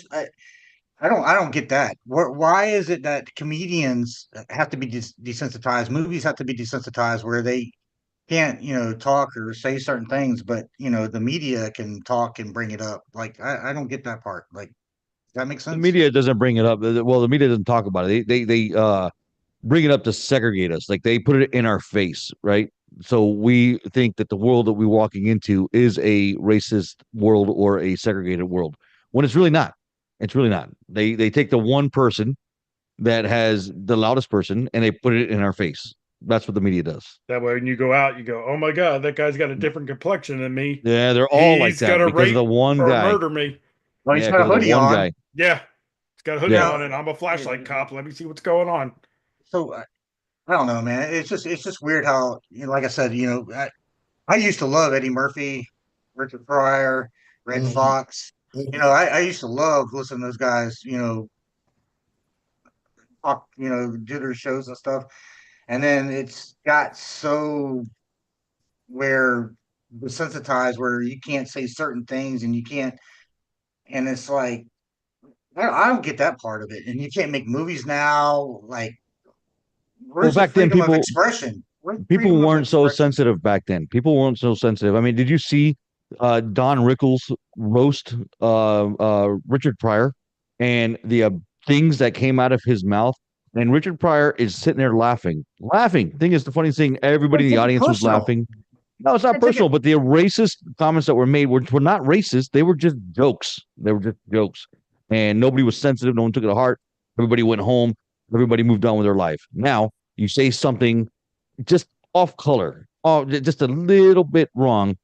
don't get that. Why is it that comedians have to be desensitized? Movies have to be desensitized where they can't, talk or say certain things, but the media can talk and bring it up. Like, I don't get that part. Like, does that make sense? The media doesn't bring it up. Well, the media doesn't talk about it. They bring it up to segregate us. Like, they put it in our face, right? So we think that the world that we're walking into is a racist world or a segregated world, when it's really not. It's really not. They take the one person that has the loudest person and they put it in our face. That's what the media does. That way, when you go out, you go, "Oh my God, that guy's got a different complexion than me." Yeah, they're all like that because of the one guy. Murder me. Well, he's got a hoodie on. Guy. Yeah, he's got a hoodie on, and I'm a flashlight cop. Let me see what's going on. So I don't know, man. It's just weird how, like I said, I used to love Eddie Murphy, Richard Pryor, Red Fox. I used to love listening to those guys, talk, do their shows and stuff. And then it's got so desensitized where you can't say certain things and you can't, and it's like, I don't get that part of it. And you can't make movies now. Like, where's back the then, freedom of expression? People weren't so sensitive back then. People weren't so sensitive. I mean, did you see Don Rickles roast Richard Pryor and the things that came out of his mouth? And Richard Pryor is sitting there laughing. Thing is, the funny thing, everybody in the audience was laughing. No, it's not personal, but the racist comments that were made were not racist. They were just jokes. And nobody was sensitive. No one took it to heart. Everybody went home. Everybody moved on with their life. Now, you say something just off color, just a little bit wrong,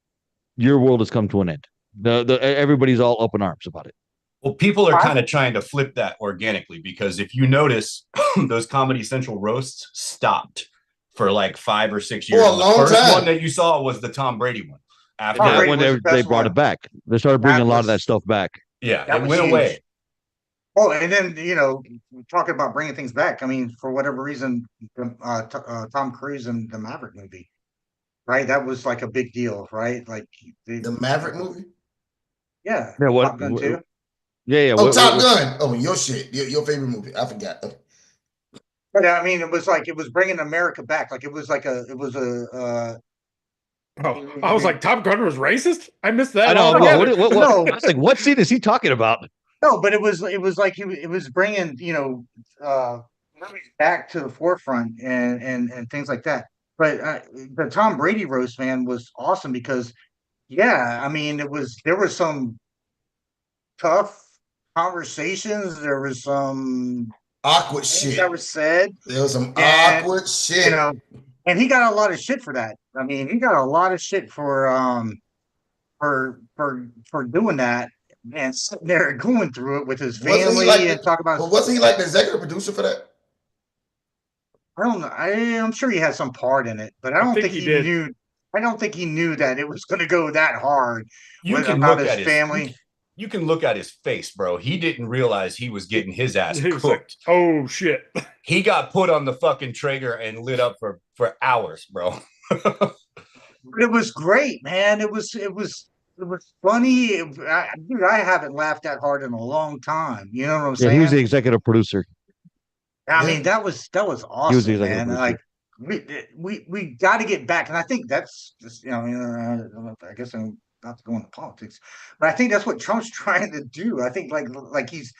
your world has come to an end. Everybody's all up in arms about it. Well, people are kind of trying to flip that organically, because if you notice, those Comedy Central roasts stopped for like 5 or 6 years. For a long the first time. one that you saw was the Tom Brady one. After that one, they brought it back. They started bringing a lot of that stuff back. Yeah, it went away. Oh, and then, talking about bringing things back. I mean, for whatever reason, Tom Cruise and the Maverick movie, right? That was like a big deal, right? Like the Maverick movie. Yeah. What? Top Gun 2. Yeah. Oh, Top Gun. Oh, your shit. Your favorite movie. I forgot. But I mean, it was bringing America back. Like it was I was like, Top Gun was racist? I missed that. I know. No. I was like, what scene is he talking about? No, but it was like it was bringing movies back to the forefront and things like that. But the Tom Brady roast, man, was awesome because, I mean, there was some tough conversations. There was some awkward shit that was said. There was some awkward shit, and he got a lot of shit for that. I mean, he got a lot of shit for doing that. And sitting there and going through it with his family and talk about. But wasn't he like the executive producer for that? I don't know. I'm sure he had some part in it, but I don't think he knew. I don't think he knew that it was going to go that hard. You can look at his family. You can look at his face, bro. He didn't realize he was getting his ass cooked. Like, oh shit! He got put on the fucking trigger and lit up for hours, bro. It was great, man. It was funny. Dude, I haven't laughed that hard in a long time. You know what I'm saying? He was the executive producer. I mean, that was awesome, he was the man. Producer. Like we got to get back, and I think that's just I guess I'm not to go into politics, but I think that's what Trump's trying to do. I think like he's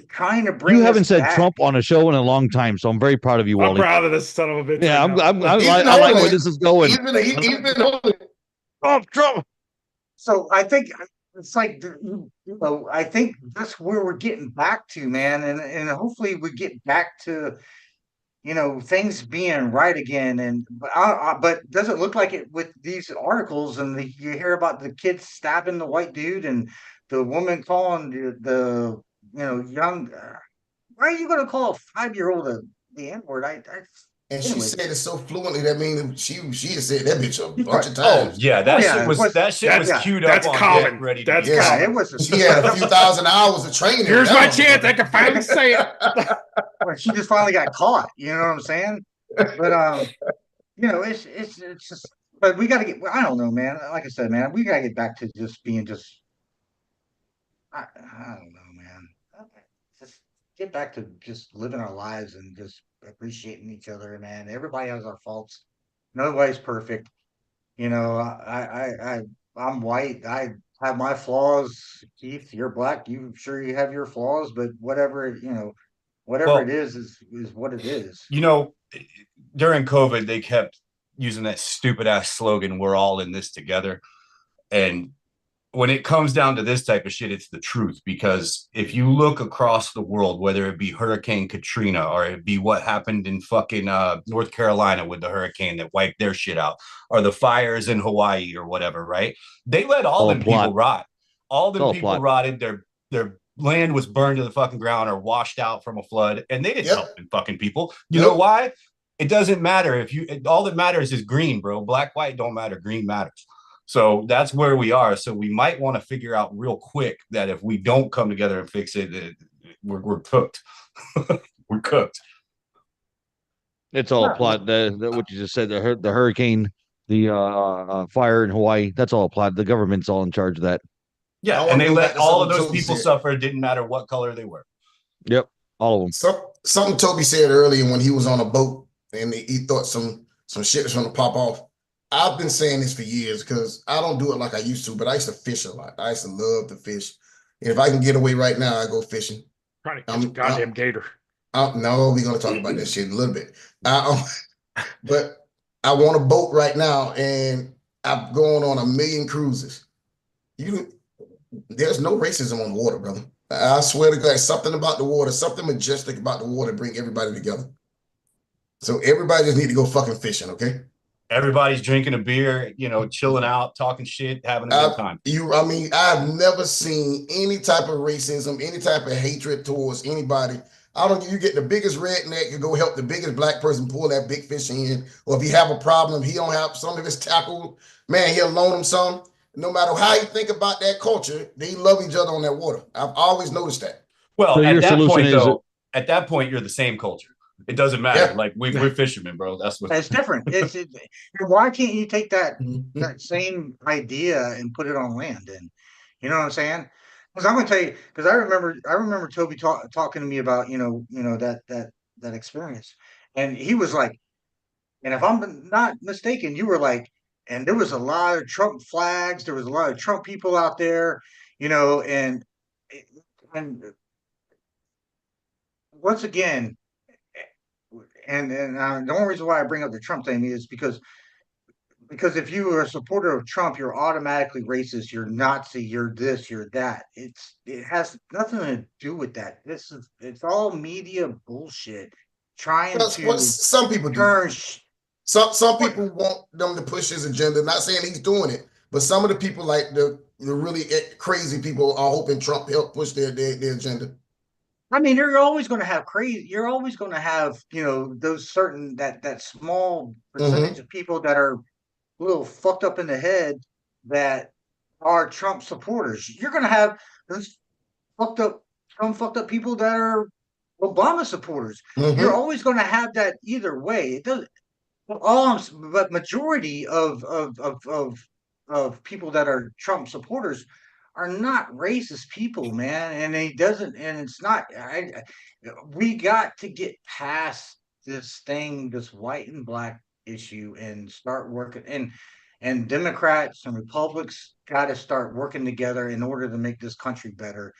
trying to bring. You haven't said back. Trump on a show in a long time, so I'm very proud of you, Wally. I'm proud of this son of a bitch. Yeah, right I like where this is going. He's been Trump. So I think it's like, I think that's where we're getting back to, man, and hopefully we get back to things being right again. And but does it look like it with these articles and you hear about the kids stabbing the white dude and the woman calling the young. Why are you going to call a 5-year-old the N word? And she Anyway. said it so fluently that means she has said that bitch a bunch of Oh times. yeah, shit was queued up on common. deck, ready to That's go. common. It was. She had a few thousand hours of training. Here's my chance. I can finally say it. She just finally got caught. You know what I'm saying? But it's just. But we got to get. I don't know, man. Like I said, man, we got to get back to just being just. I don't know, man. Just get back to just living our lives and just appreciating each other, man. Everybody has our faults. Nobody's perfect. I'm white. I have my flaws. Keith, you're black. You have your flaws, but whatever it is what it is. During COVID, they kept using that stupid ass slogan, "We're all in this together." And when it comes down to this type of shit, it's the truth. Because if you look across the world, whether it be Hurricane Katrina or it be what happened in fucking North Carolina with the hurricane that wiped their shit out, or the fires in Hawaii or whatever, right? They let all them people rot. All them people rotted. Their land was burned to the fucking ground or washed out from a flood, and they didn't help them fucking people. You know why? It doesn't matter all that matters is green, bro. Black, white don't matter. Green matters. So that's where we are. So we might want to figure out real quick that if we don't come together and fix it, we're cooked. We're cooked. It's all a plot. What you just said, the hurricane, the fire in Hawaii, that's all a plot. The government's all in charge of that. Yeah, and they let all of those people suffer. It didn't matter what color they were. Yep, all of them. Something Toby said earlier when he was on a boat and he thought some shit was going to pop off. I've been saying this for years because I don't do it like I used to, but I used to fish a lot. I used to love to fish. And if I can get away right now, I go fishing. Trying to catch a goddamn gator. No, we're going to talk about that shit in a little bit. But I want a boat right now, and I'm going on 1 million cruises. There's no racism on the water, brother. I swear to God, something about the water, something majestic about the water, bring everybody together. So everybody just need to go fucking fishing, okay? Everybody's drinking a beer, chilling out, talking shit, having a good time. I've never seen any type of racism, any type of hatred towards anybody. You get the biggest redneck, you go help the biggest black person pull that big fish in, or if you have a problem, he don't have some of his tackle, man, he'll loan him some. No matter how you think about that culture, they love each other on that water. I've always noticed that. Well, so at that point, you're the same culture. It doesn't matter. Yeah. Like we're fishermen, bro. That's different. Why can't you take that same idea and put it on land? And you know what I'm saying? Because I'm gonna tell you. Because I remember Toby talking to me about that experience, and he was like, and if I'm not mistaken, you were like, and there was a lot of Trump flags. There was a lot of Trump people out there, and once again. And the only reason why I bring up the Trump thing is because if you are a supporter of Trump, you're automatically racist, you're Nazi, you're this, you're that. It has nothing to do with that. It's all media bullshit. Some people do. Some people want them to push his agenda. Not saying he's doing it, but some of the people, like the really crazy people, are hoping Trump help push their agenda. I mean, you're always going to have crazy. You're always going to have, those certain that small percentage of people that are a little fucked up in the head that are Trump supporters. You're going to have those fucked up people that are Obama supporters. You're always going to have that either way. It doesn't. But majority of people that are Trump supporters are not racist people, man, and it's not. We got to get past this white and black issue and start working. And Democrats and Republicans got to start working together in order to make this country better.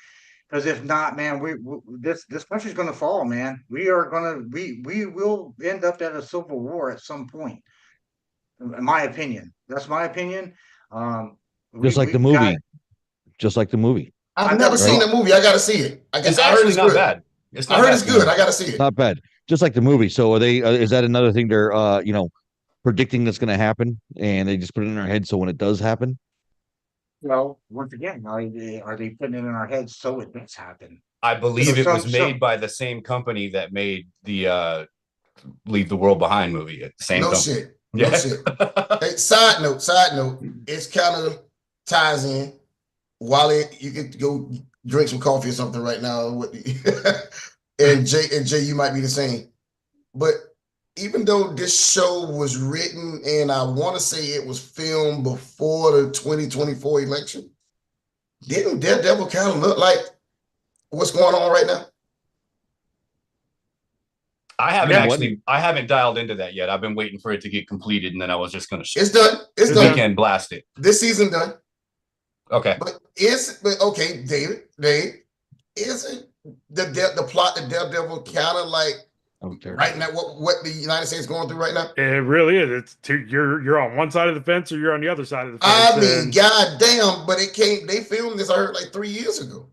Because if not, man, this country's going to fall, man. We will end up at a civil war at some point. In my opinion, that's my opinion. Just like the movie. Just like the movie. I've never seen the movie. I got to see it. It's actually not bad. I heard it's good. I got to see it. Not bad. Just like the movie. So are they? Is that another thing they're predicting that's going to happen, and they just put it in their head so when it does happen? Well, once again, are they putting it in our heads so it does happen? I believe it was made by the same company that made the Leave the World Behind movie. Same no company. Shit. No shit. Hey, side note, it's kind of ties in. Wally, you can go drink some coffee or something right now. and Jay, you might be the same. But even though this show was written and I want to say it was filmed before the 2024 election, didn't Daredevil kind of look like what's going on right now? I haven't dialed into that yet. I've been waiting for it to get completed, and then I was just going to. It's done. It's done. Weekend blast it. This season done. Okay. But okay, Dave, isn't the plot of Daredevil kind of like right now what the United States is going through right now? It really is. You're on one side of the fence or you're on the other side of the fence. I mean, goddamn, but it came. They filmed this. I heard like 3 years ago.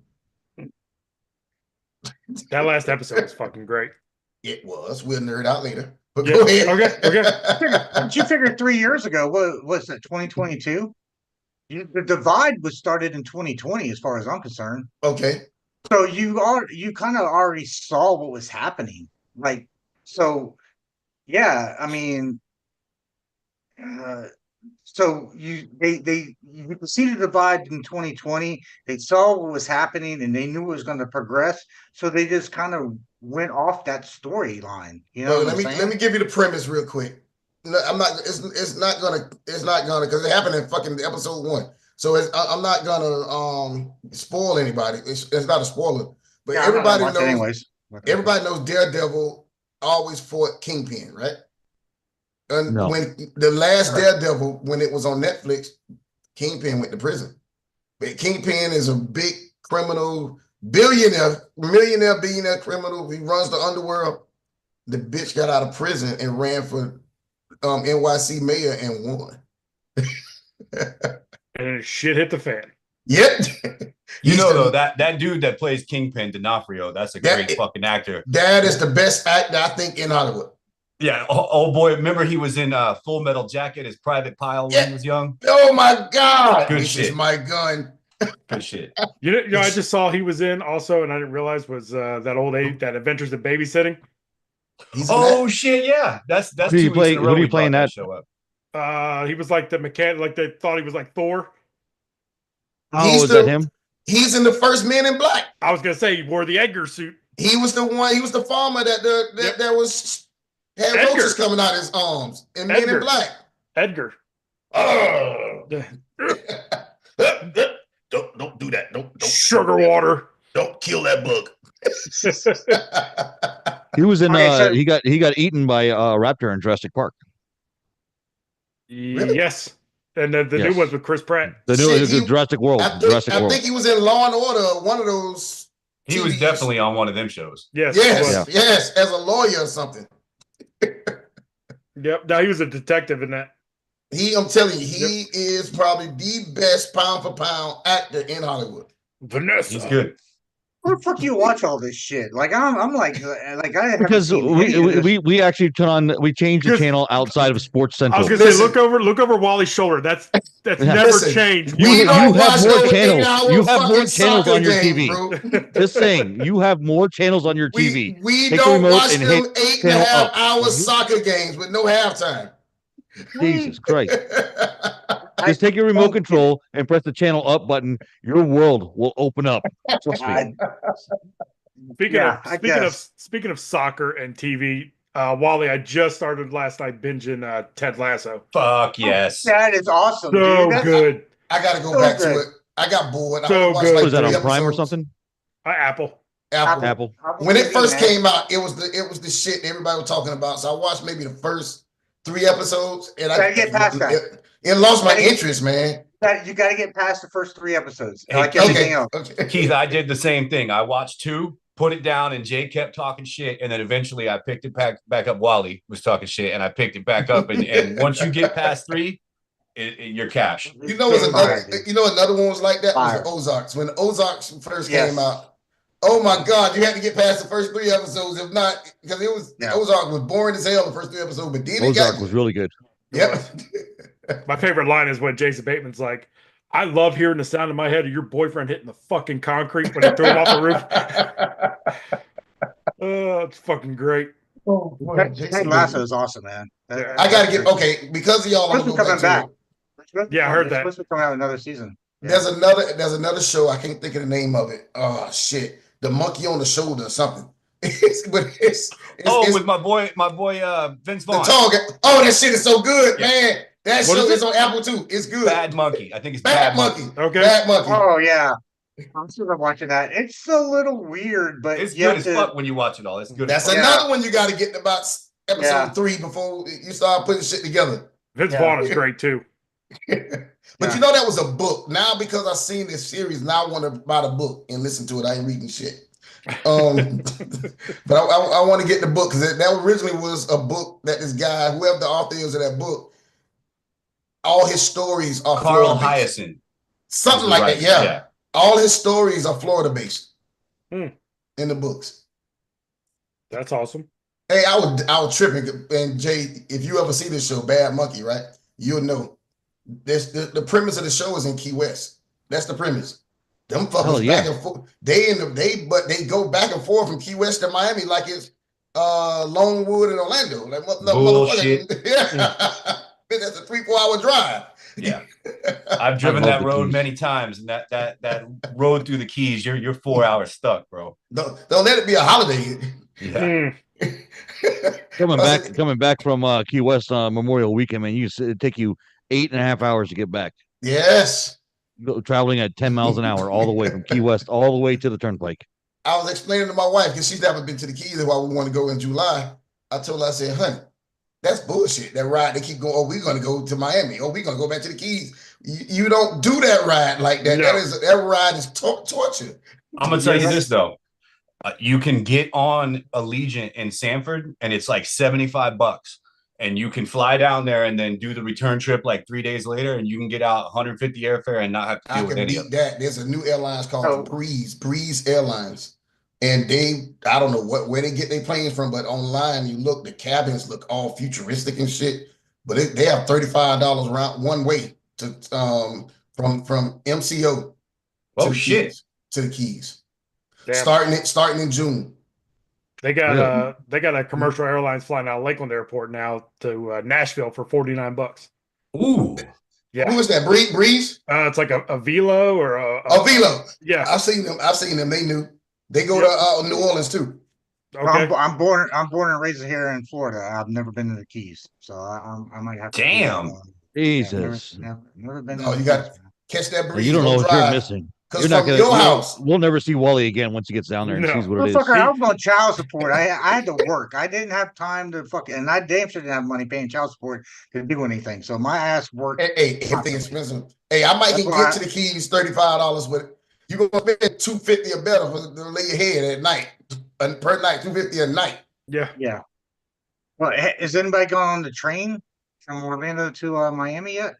That last episode was fucking great. It was. We'll nerd out later. But yeah. Go ahead. Okay. But you figured 3 years ago, what was it, 2022? The divide was started in 2020, as far as I'm concerned. Okay. So you kind of already saw what was happening. Like, so, yeah, I mean, so you could see the divide in 2020. They saw what was happening and they knew it was going to progress. So they just kind of went off that storyline. You know, let me give you the premise real quick. No, I'm not. It's not gonna because it happened in fucking episode 1. So I'm not gonna spoil anybody. It's not a spoiler, but yeah, everybody knows. Anyways. Everybody knows Daredevil always fought Kingpin, right? And when the last Daredevil, when it was on Netflix, Kingpin went to prison. But Kingpin is a big criminal, millionaire criminal. He runs the underworld. The bitch got out of prison and ran for NYC mayor and won. And shit hit the fan. Yep. Though, that dude that plays Kingpin, D'Onofrio, that's a great fucking actor. That is the best actor, I think, in Hollywood. Yeah. Oh boy, remember he was in Full Metal Jacket as Private Pile when he was young? Oh my God. Good this shit. Is my gun. Good shit. You know, I just saw he was in also, and I didn't realize was that Adventures in Babysitting. Shit, yeah. That's who do you play? Who do you play in that show up? He was like the mechanic, like they thought he was like Thor. Oh, is that him? He's in the first Men in Black. I was gonna say he wore the Edgar suit. He was the one. He was the farmer that was had roaches coming out his arms in Men in Black. Edgar. Oh. Don't do that. Don't sugar water. Don't kill that bug. He was in. He got eaten by a raptor in Jurassic Park. Really? Yes, and the new ones with Chris Pratt. The new is Jurassic World. I think he was in Law and Order. One of those. He was definitely on one of them shows. Yes, as a lawyer or something. Yep. Now he was a detective in that. I'm telling you, he is probably the best pound for pound actor in Hollywood. Vanessa, he's good. Where the fuck do you watch all this shit? Like I'm like I because we actually we changed the channel outside of Sports Central. I was gonna say look over Wally's shoulder. That's never changed. You have more channels. You have more channels on your TV. Just saying, you have more channels on your TV. We don't watch them 8.5 hour soccer games with no halftime. Jesus Christ. Just take your remote control and press the channel up button. Your world will open up. Speaking of soccer and TV, Wally, I just started last night binging Ted Lasso. Fuck yes. That is awesome. So dude. Good. I gotta go back to it. I got bored. So good. Was that on Prime or something? Apple. When it first came out, it was the shit everybody was talking about. So I watched maybe the first 3 episodes, and I get past that. It lost my interest, man. You got to get past the first 3 episodes, like everything else. Okay. Keith, I did the same thing. I watched 2, put it down, and Jay kept talking shit, and then eventually I picked it back up. Wally was talking shit, and I picked it back up, and once you get past 3, your cash. You know, another one was like that was the Ozarks. When the Ozarks first came out, oh my God, you had to get past the first 3 episodes. If not, because Ozark was boring as hell the first 3 episodes, but then Ozark was really good. Yep. My favorite line is when Jason Bateman's like, I love hearing the sound in my head of your boyfriend hitting the fucking concrete when he threw him off the roof. Oh, it's fucking great. Oh, Ted Lasso is awesome, man. I gotta get because of y'all. I'm coming back. Yeah, I heard that. Supposed to come out another season. Yeah. There's another show. I can't think of the name of it. Oh shit, the monkey on the shoulder or something. It's with my boy Vince Vaughn. That shit is so good, man. That show is on Apple too. It's good. Bad Monkey. I think it's Bad Monkey. Okay. Bad Monkey. Oh yeah. I'm still watching that. It's a little weird, but it's good as fuck when you watch it all. It's good. That's another one you got to get about episode 3 before you start putting shit together. Vince Vaughn is great too. But you know that was a book. Now because I've seen this series, now I want to buy the book and listen to it. I ain't reading shit. But I want to get the book because that originally was a book that this guy, whoever the author is of that book, all his stories are Carl Hyacin. Something like that, yeah. All his stories are Florida based in the books. That's awesome. Hey, I was tripping. And Jay, if you ever see this show, Bad Monkey, right? You'll know. The premise of the show is in Key West. That's the premise. Them fuckers back and forth. They go back and forth from Key West to Miami like it's Longwood and Orlando. Like bullshit. That's a 3-4 hour drive. Yeah, I've driven that road many times, and that road through the Keys, you're 4 hours stuck, bro. Don't let it be a holiday. Yeah. Coming back from Key West Memorial Weekend, man, it'd take you 8.5 hours to get back. Yes, traveling at 10 miles an hour all the way from Key West all the way to the turnpike. I was explaining to my wife because she's never been to the Keys while we want to go in July. I told her, I said, honey, that's bullshit. That ride, they keep going, oh, we're going to go to Miami. Oh, we're going to go back to the Keys. You don't do that ride like that. No. That ride is torture. I'm going to tell you this, though. You can get on Allegiant in Sanford, and it's like $75. And you can fly down there and then do the return trip like 3 days later, and you can get out 150 airfare and not have to deal with any of that. There's a new airlines called Breeze Airlines. And I don't know where they get their planes from, but online you look, the cabins look all futuristic and shit. But they have $35 around one way to from MCO to the Keys. Damn. Starting in June. They got a commercial airlines flying out of Lakeland Airport now to Nashville for $49. Ooh. Yeah. Who is that? Breeze? It's like a Velo or a Velo. Yeah. I've seen them. They knew. They go to New Orleans too. Okay. I'm born and raised here in Florida. I've never been to the Keys, so I might have to. Damn. Jesus. Never been. You got to catch that Breeze. You don't know what you're missing. Because from your house, we'll never see Wally again once he gets down there and sees what it is. I was on child support. I had to work. I didn't have time to and I damn sure didn't have money paying child support to do anything. So my ass worked. Hey, everything expensive. Hey, I might can get to the Keys $35 with it. You're gonna spend $250 or better to lay your head at night per night, $250 a night. Yeah. Well, is anybody going on the train from Orlando to Miami yet?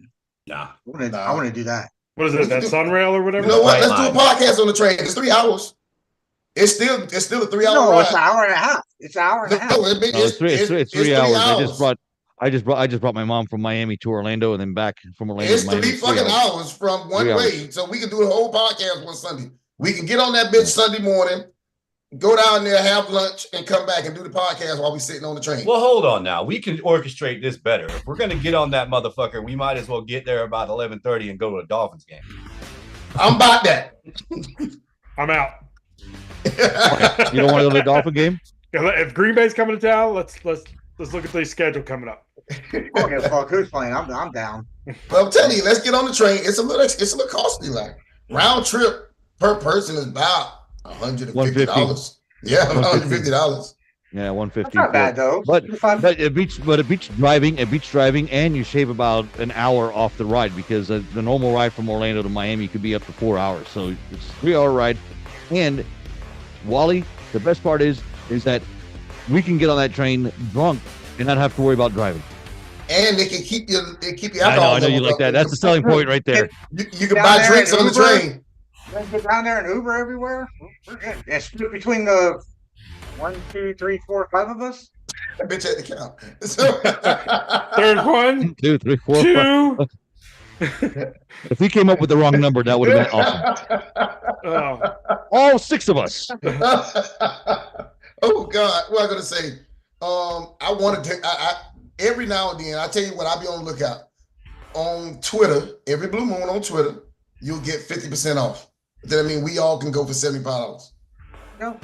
Nah. I want to do that. What is it? That Sunrail or whatever? You know what? Let's do a podcast on the train. It's 3 hours. It's still a 3 hour ride. It's an hour and a half. It's an hour and a half. It's 3 hours. I just brought my mom from Miami to Orlando and then back from Orlando. It's to Miami. 3 fucking hours from one way. So we can do the whole podcast one Sunday. We can get on that bitch Sunday morning, go down there, have lunch, and come back and do the podcast while we sitting on the train. Well, hold on now. We can orchestrate this better. If we're gonna get on that motherfucker, we might as well get there about 11:30 and go to a Dolphins game. I'm about that. I'm out. You don't want to go to the Dolphin game? If Green Bay's coming to town, let's look at the schedule coming up. Okay, fuck, who's playing? I'm down. But I'm telling you, let's get on the train. It's a little costly. Like round trip per person is about $150. Yeah, $150. Yeah, $150. That's not bad though. But it beats driving, and you shave about an hour off the ride because the normal ride from Orlando to Miami could be up to 4 hours. So it's a 3 hour ride. And Wally, the best part is that we can get on that train drunk and not have to worry about driving. and they can keep your I know you like that. That's the selling point right there. You can buy drinks on the train. Get down there and Uber everywhere. We're good. And split between the 1, 2, 3, 4, 5 of us. That bitch had to count. There's 1, 2, 3, 4, 2. 5. If we came up with the wrong number, that would have been awesome. All 6 of us. Oh God, what am I gonna say? I want to take. Every now and then, I tell you what, I'll be on the lookout on Twitter. Every blue moon on Twitter, you'll get 50% off. That I mean, we all can go for $75. No.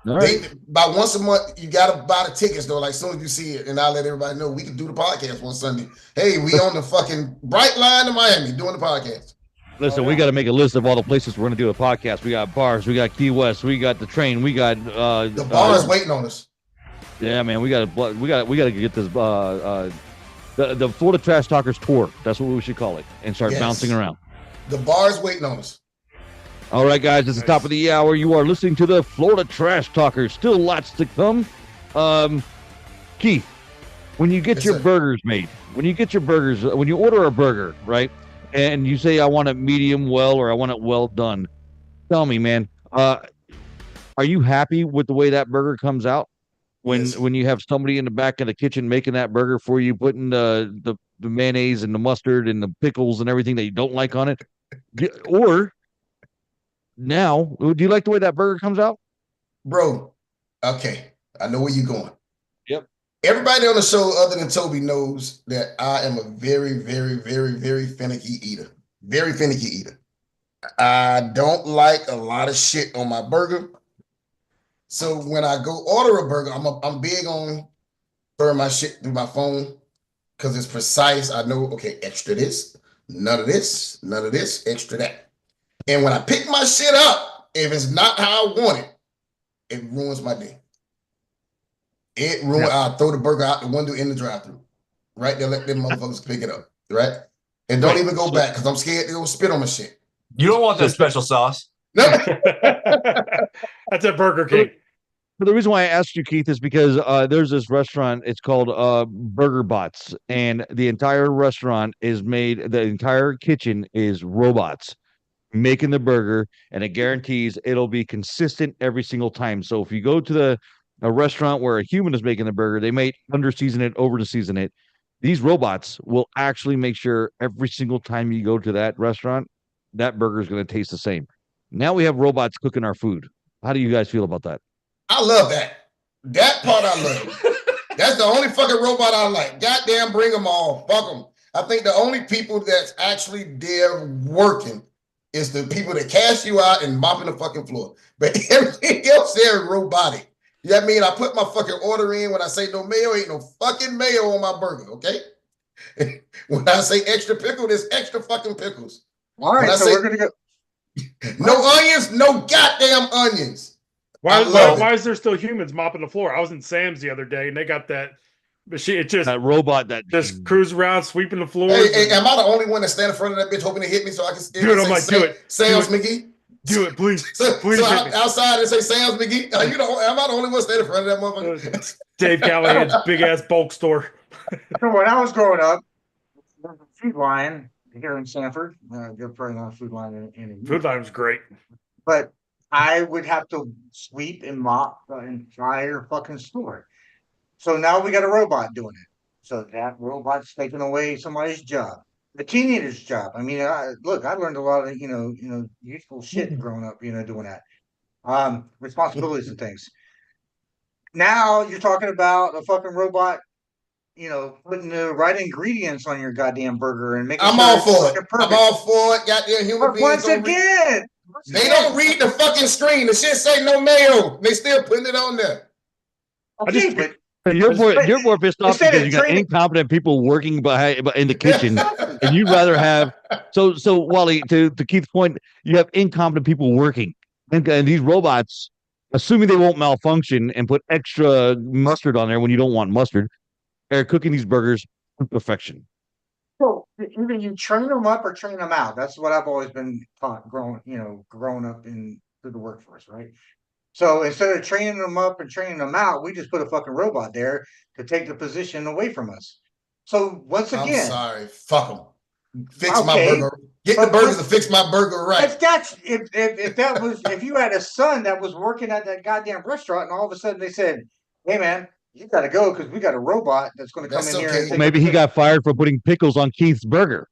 Right. By once a month, you gotta buy the tickets though. Like soon as you see it, and I'll let everybody know we can do the podcast one Sunday. Hey, we on the fucking Bright Line to Miami doing the podcast. Listen, we got to make a list of all the places we're going to do a podcast. We got bars, we got Key West, we got the train, we got the bars waiting on us. Yeah, man, we got to get this the Florida Trash Talkers tour. That's what we should call it, and start bouncing around. The bars waiting on us. All right, guys, it's the top of the hour. You are listening to the Florida Trash Talkers. Still lots to come. Keith, when you get your burgers made, when you order a burger, right, and you say I want it medium well or I want it well done, tell me, man, are you happy with the way that burger comes out? When you have somebody in the back of the kitchen making that burger for you, putting the mayonnaise and the mustard and the pickles and everything that you don't like on it, or now, do you like the way that burger comes out? Bro, okay. I know where you're going. Yep. Everybody on the show other than Toby knows that I am a very, very, very, very finicky eater. Very finicky eater. I don't like a lot of shit on my burger. So when I go order a burger, I'm big on throwing my shit through my phone because it's precise. I know, okay, extra this, none of this, extra that. And when I pick my shit up, if it's not how I want it, it ruins my day. I'll throw the burger out the window in the drive-thru. Right there, let them motherfuckers pick it up. Right? And don't even go back because I'm scared to go spit on my shit. You don't want that special sauce. No. That's a Burger King. But the reason why I asked you, Keith, is because there's this restaurant. It's called Burger Bots, and the entire restaurant is made. The entire kitchen is robots making the burger, and it guarantees it'll be consistent every single time. So if you go to a restaurant where a human is making the burger, they may under-season it, over-season it. These robots will actually make sure every single time you go to that restaurant, that burger is going to taste the same. Now we have robots cooking our food. How do you guys feel about that? I love that. That part I love. That's the only fucking robot I like. Goddamn, bring them all. Fuck them. I think the only people that's actually there working is the people that cash you out and mopping the fucking floor. But everything else there is robotic. You know what I mean? I put my fucking order in. When I say no mayo, ain't no fucking mayo on my burger, okay? When I say extra pickle, there's extra fucking pickles. All right, so we're going to go. No onions, no goddamn onions. Why is there still humans mopping the floor? I was in Sam's the other day, and they got that machine. It just that robot that just cruise around sweeping the floor. Hey, am I the only one that stand in front of that bitch hoping to hit me so I can do it? I'm like, do it, Sam's McGee. Do it, please. Please. So outside and say Sam's McGee. Am I the only one standing in front of that motherfucker? Dave Callahan's big ass bulk store. So when I was growing up, there's a Food Lion here in Sanford. They're probably not a Food Lion in Food Lion was great, but I would have to sweep and mop the entire fucking store. So now we got a robot doing it. So that robot's taking away somebody's job, the teenager's job. I mean, I learned a lot of useful shit growing up, doing that, responsibilities and things. Now you're talking about a fucking robot, putting the right ingredients on your goddamn burger and making. I'm all for it. I'm all for it. Goddamn human beings. Once again. They don't read the fucking screen. The shit say no mayo. They still putting it on there. Okay, you're more pissed off because you got incompetent people working in the kitchen, and you'd rather have so Wally, to Keith's point, you have incompetent people working, and these robots, assuming they won't malfunction and put extra mustard on there when you don't want mustard, are cooking these burgers to perfection. So either you train them up or train them out. That's what I've always been taught growing up through the workforce, right? So instead of training them up and training them out, we just put a fucking robot there to take the position away from us. So once I'm again, sorry. Fuck them. Fix my okay, burger. Get the but burgers and fix my burger right. if you had a son that was working at that goddamn restaurant and all of a sudden they said, "Hey man, you got to go because we got a robot that's going to come That's in here." okay. And Well, maybe he got fired for putting pickles on Keith's burger.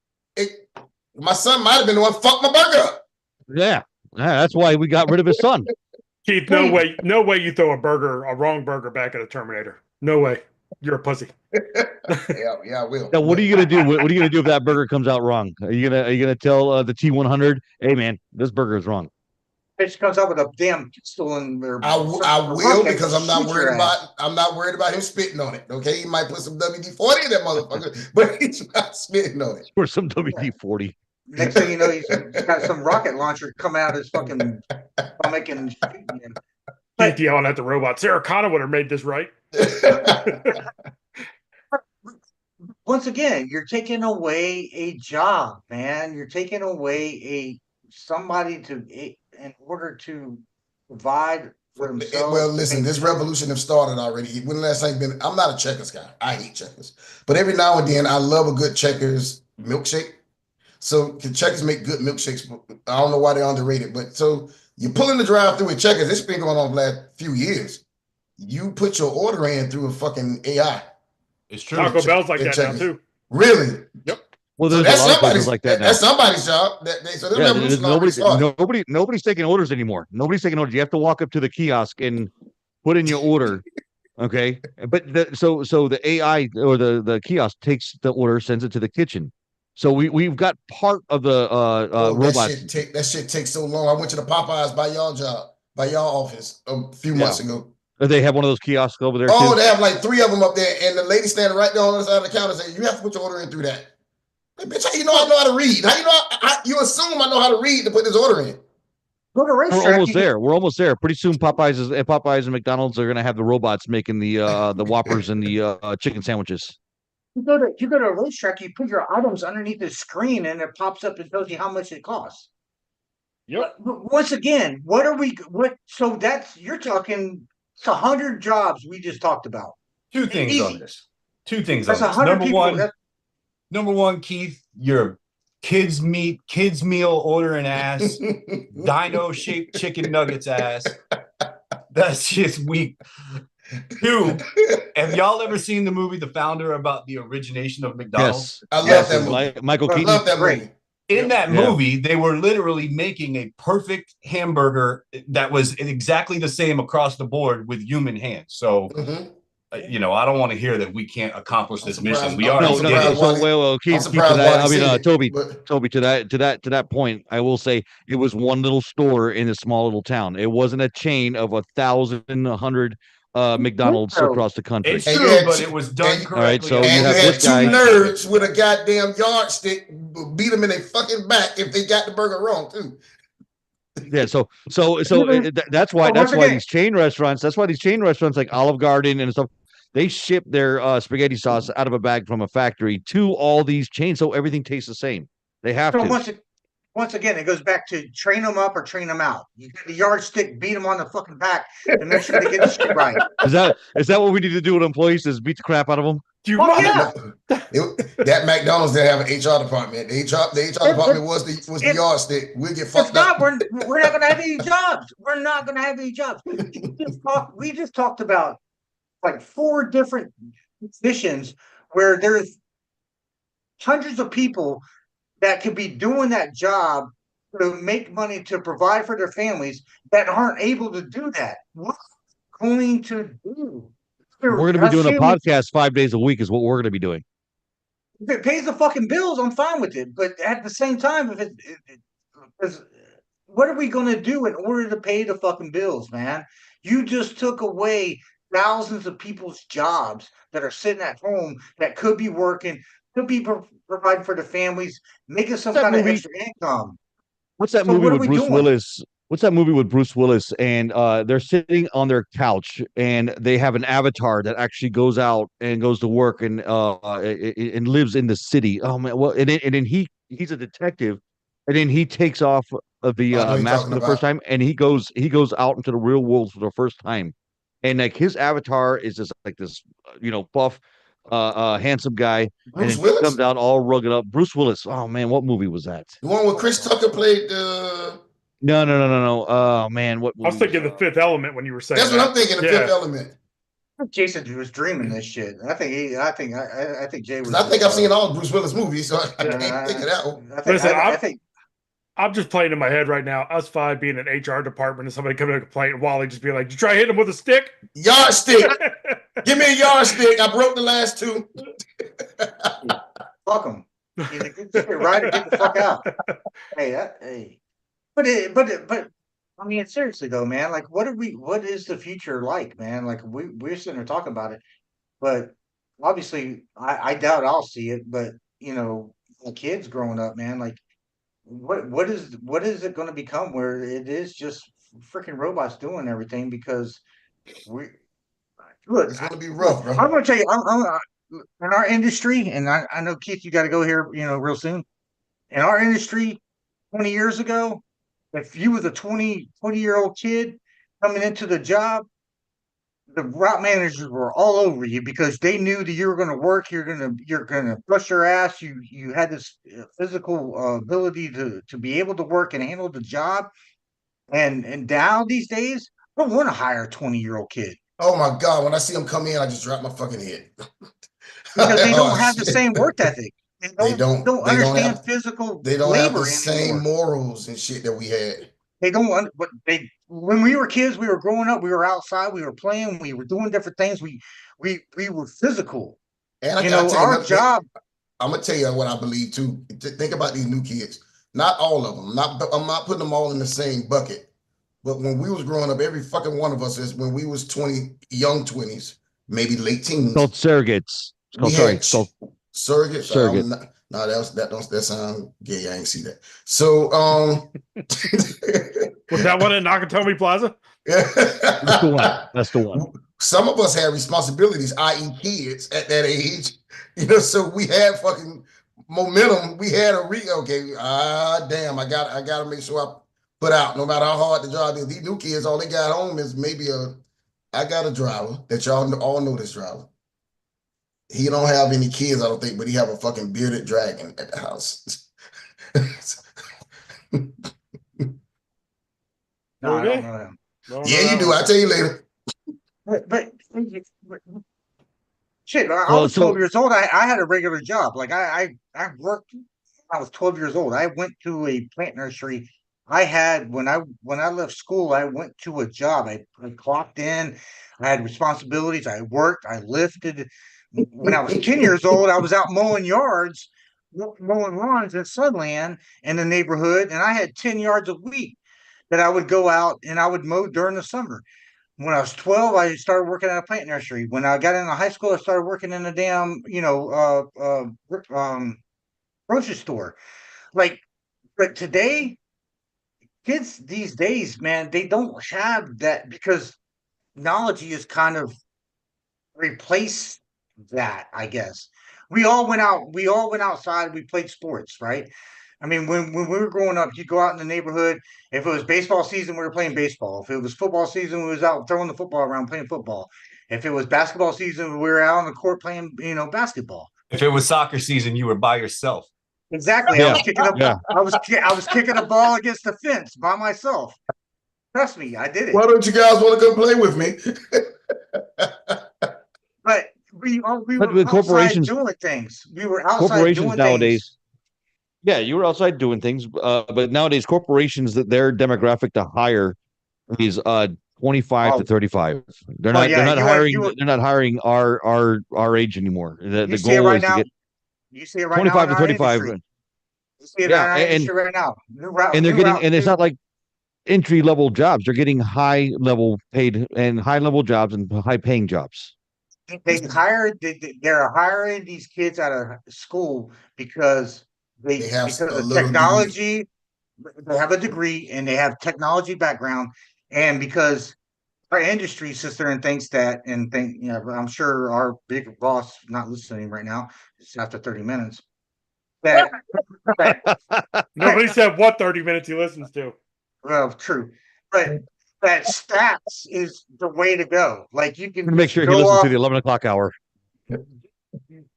My son might have been the one fuck my burger up. Yeah, that's why we got rid of his son. Keith, no way you throw a wrong burger back at a Terminator. No way. You're a pussy. Yeah, I will. Now, what are you gonna do? What are you gonna do if that burger comes out wrong? Are you gonna tell the T100, hey man, this burger is wrong? Bitch comes out with a damn pistol in their. I will because I'm not worried about him spitting on it. Okay, he might put some WD-40 in that motherfucker, but he's not spitting on it. Or some WD-40. Next thing you know, he's got some rocket launcher coming out of his fucking stomach and shooting him. Keith yelling at the robot. Sarah Connor would have made this right. Once again, you're taking away a job, man. You're taking away somebody in order to provide for themselves. Well, listen, this revolution have started already. When last time been? I'm not a checkers guy. I hate checkers, but every now and then I love a good checkers milkshake. So can checkers make good milkshakes? I don't know why they're underrated, but so you pull in the drive-through with checkers. It's been going on for the last few years. You put your order in through a fucking AI. It's true. Taco Bell's like that now too. Really? Yep. Well, there's a lot of places like that now. That's somebody's job. Nobody's taking orders anymore. Nobody's taking orders. You have to walk up to the kiosk and put in your order. Okay, but so the AI or the kiosk takes the order, sends it to the kitchen. So we've got part of the robot. That shit takes so long. I went to the Popeyes by y'all office a few months ago. They have one of those kiosks over there. Oh, too? They have like 3 of them up there, and the lady standing right there on the other side of the counter saying, "You have to put your order in through that." Like, bitch, how you know I know how to read? How you know? You assume I know how to read to put this order in? Go to racetrack. We're almost there. We're almost there. Pretty soon, Popeyes and McDonald's are going to have the robots making the Whoppers and the chicken sandwiches. You go to a racetrack, you put your items underneath the screen, and it pops up and tells you how much it costs. Yep. But once again, so you're talking 100 jobs we just talked about. Two things on this. That's 100 people. Number one, Keith, your kids meal ordering ass, dino shaped chicken nuggets ass. That's just weak. 2, have y'all ever seen the movie The Founder about the origination of McDonald's? Yes, I love that movie. Michael Keaton. I love that movie. In that movie, they were literally making a perfect hamburger that was exactly the same across the board with human hands. So, I don't want to hear that we can't accomplish this mission. We are. Keith, Toby, to that point, I will say it was one little store in a small little town. It wasn't a chain of 1,000, 100 McDonald's across the country. It's true, but it was done correctly. All right, so and you have had this 2 guy nerds with a goddamn yardstick beat them in their fucking back if they got the burger wrong too. Yeah, so that's why these chain restaurants like Olive Garden and stuff, they ship their spaghetti sauce out of a bag from a factory to all these chains, so everything tastes the same. They have to. Once again, it goes back to train them up or train them out. You get the yardstick, beat them on the fucking back, and make sure they get the shit right. Is that what we need to do with employees? Is beat the crap out of them? That McDonald's didn't have an HR department. The HR department was the yardstick. We'll get fucked up. We're not going to have any jobs. We're not going to have any jobs. We just talked about like 4 different positions where there's hundreds of people that could be doing that job to make money to provide for their families that aren't able to do that. What are we going to do? We're going to be doing a podcast 5 days a week is what we're going to be doing. If it pays the fucking bills, I'm fine with it. But at the same time, what are we going to do in order to pay the fucking bills, man? You just took away thousands of people's jobs that are sitting at home that could be working, could be providing for the families, making some kind of extra income. What's that movie with Bruce Willis? What's that movie with Bruce Willis? And they're sitting on their couch and they have an avatar that actually goes out and goes to work and lives in the city. Oh man, well, and then he's a detective, and then he takes off the mask for the first time, and he goes out into the real world for the first time, and like his avatar is just like this, buff handsome guy, Bruce and then Willis? he comes out all rugged up. Bruce Willis. Oh man, what movie was that? The one where Chris Tucker played No. Oh man, what movie I was thinking The Fifth Element when you were saying That's what I'm thinking, The Fifth Element. Jason was dreaming this shit. I think Jay was. I think I've seen all Bruce Willis movies, so I can't think of that one. Listen, I'm just playing in my head right now. Us five being an HR department and somebody coming to complain, and Wally just being like, "Did you try hitting him with a stick?" Yardstick. Give me a yardstick. I broke the last two. Fuck him. He's a good shit, right? Get the fuck out. Hey. But I mean, seriously though, man. Like, what is the future like, man? Like, we're sitting there talking about it, but obviously, I doubt I'll see it. But the kids growing up, man, like. What is it going to become where it is just freaking robots doing everything? Because it's going to be rough, bro. I'm going to tell you, in our industry, and I know Keith, you got to go here, real soon. In our industry, 20 years ago, if you was a 20-year-old kid coming into the job, the route managers were all over you because they knew that you were going to work. You're going to brush your ass. You had this physical ability to be able to work and handle the job. And now these days, I don't want to hire a 20-year-old kid. Oh my God! When I see them come in, I just drop my fucking head because they don't have the same work ethic. They don't understand physical. They don't have the labor same anymore. morals and shit that we had. They don't. But when we were kids, we were growing up. We were outside. We were playing. We were doing different things. We were physical. And our job. I'm gonna tell you what I believe too. Think about these new kids. Not all of them. I'm not putting them all in the same bucket. But when we was growing up, every fucking one of us is when we was 20, young 20s, maybe late teens. Called surrogates. Surrogates. No, that sound gay. I ain't see that. So was that one at Nakatomi Plaza? That's the one. Some of us had responsibilities, i.e. kids at that age. So we had fucking momentum. We had damn, I gotta make sure I put out, no matter how hard the job is. These new kids, all they got home is maybe I got a driver that y'all all know this driver. He don't have any kids, I don't think, but he have a fucking bearded dragon at the house. No, I don't know him. You do. I'll tell you later. But shit, I was 12 years old. I had a regular job. Like I worked when I was 12 years old. I went to a plant nursery. I had when I left school, I went to a job. I clocked in. I had responsibilities. I worked. I lifted. When I was 10 years old, I was out mowing yards, mowing lawns in Sunland in the neighborhood, and I had 10 yards a week that I would go out and I would mow during the summer. When I was 12, I started working at a plant nursery. When I got into high school, I started working in a damn, grocery store. Like, but today, kids these days, man, they don't have that because technology is kind of replaced that, I guess. We all went outside, we played sports, right? I mean, when we were growing up, you go out in the neighborhood. If it was baseball season, we were playing baseball. If it was football season, we was out throwing the football around playing football. If it was basketball season, we were out on the court playing, basketball. If it was soccer season, you were by yourself. Exactly. Yeah. I was kicking a ball against the fence by myself. Trust me, I did it. Why don't you guys want to come play with me? But we were outside doing things. We were outside corporations doing nowadays. things. Yeah, you were outside doing things, but nowadays corporations, that their demographic to hire is 25 to 35. They're not hiring our age anymore. The goal is to get you see it right 25 now to 35. You see it right now. And they're getting, and it's not like entry level jobs. They're getting high level paid and high level jobs and high paying jobs. They're hiring these kids out of school because they have technology. They have a degree and they have technology background, and because our industry sits there and thinks that, and I'm sure our big boss not listening right now. It's after 30 minutes. That nobody said what 30 minutes he listens to. Well, true, but that stats is the way to go. Like you can make sure he listens to the 11 o'clock hour.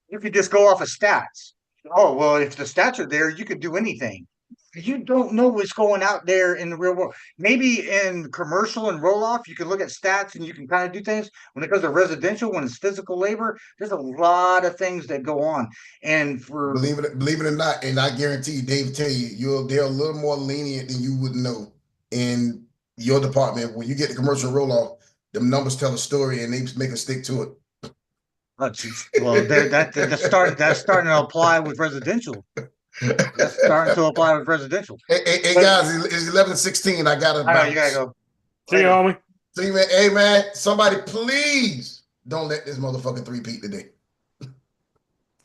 if you just go off of stats. Oh, well, if the stats are there, you could do anything. You don't know what's going out there in the real world. Maybe in commercial and roll off, you can look at stats and you can kind of do things. When it comes to residential, when it's physical labor, there's a lot of things that go on. And for believe it or not, and I guarantee you, Dave will tell you, they're a little more lenient than you would know in your department. When you get the commercial roll off, them numbers tell a story and they make a stick to it. Well, that's starting to apply with residential. That's starting to apply with residential. Hey guys, it's 11:16. I gotta. I know you gotta go. See you, homie. See you, man. Hey man, somebody please don't let this motherfucker three-peat today.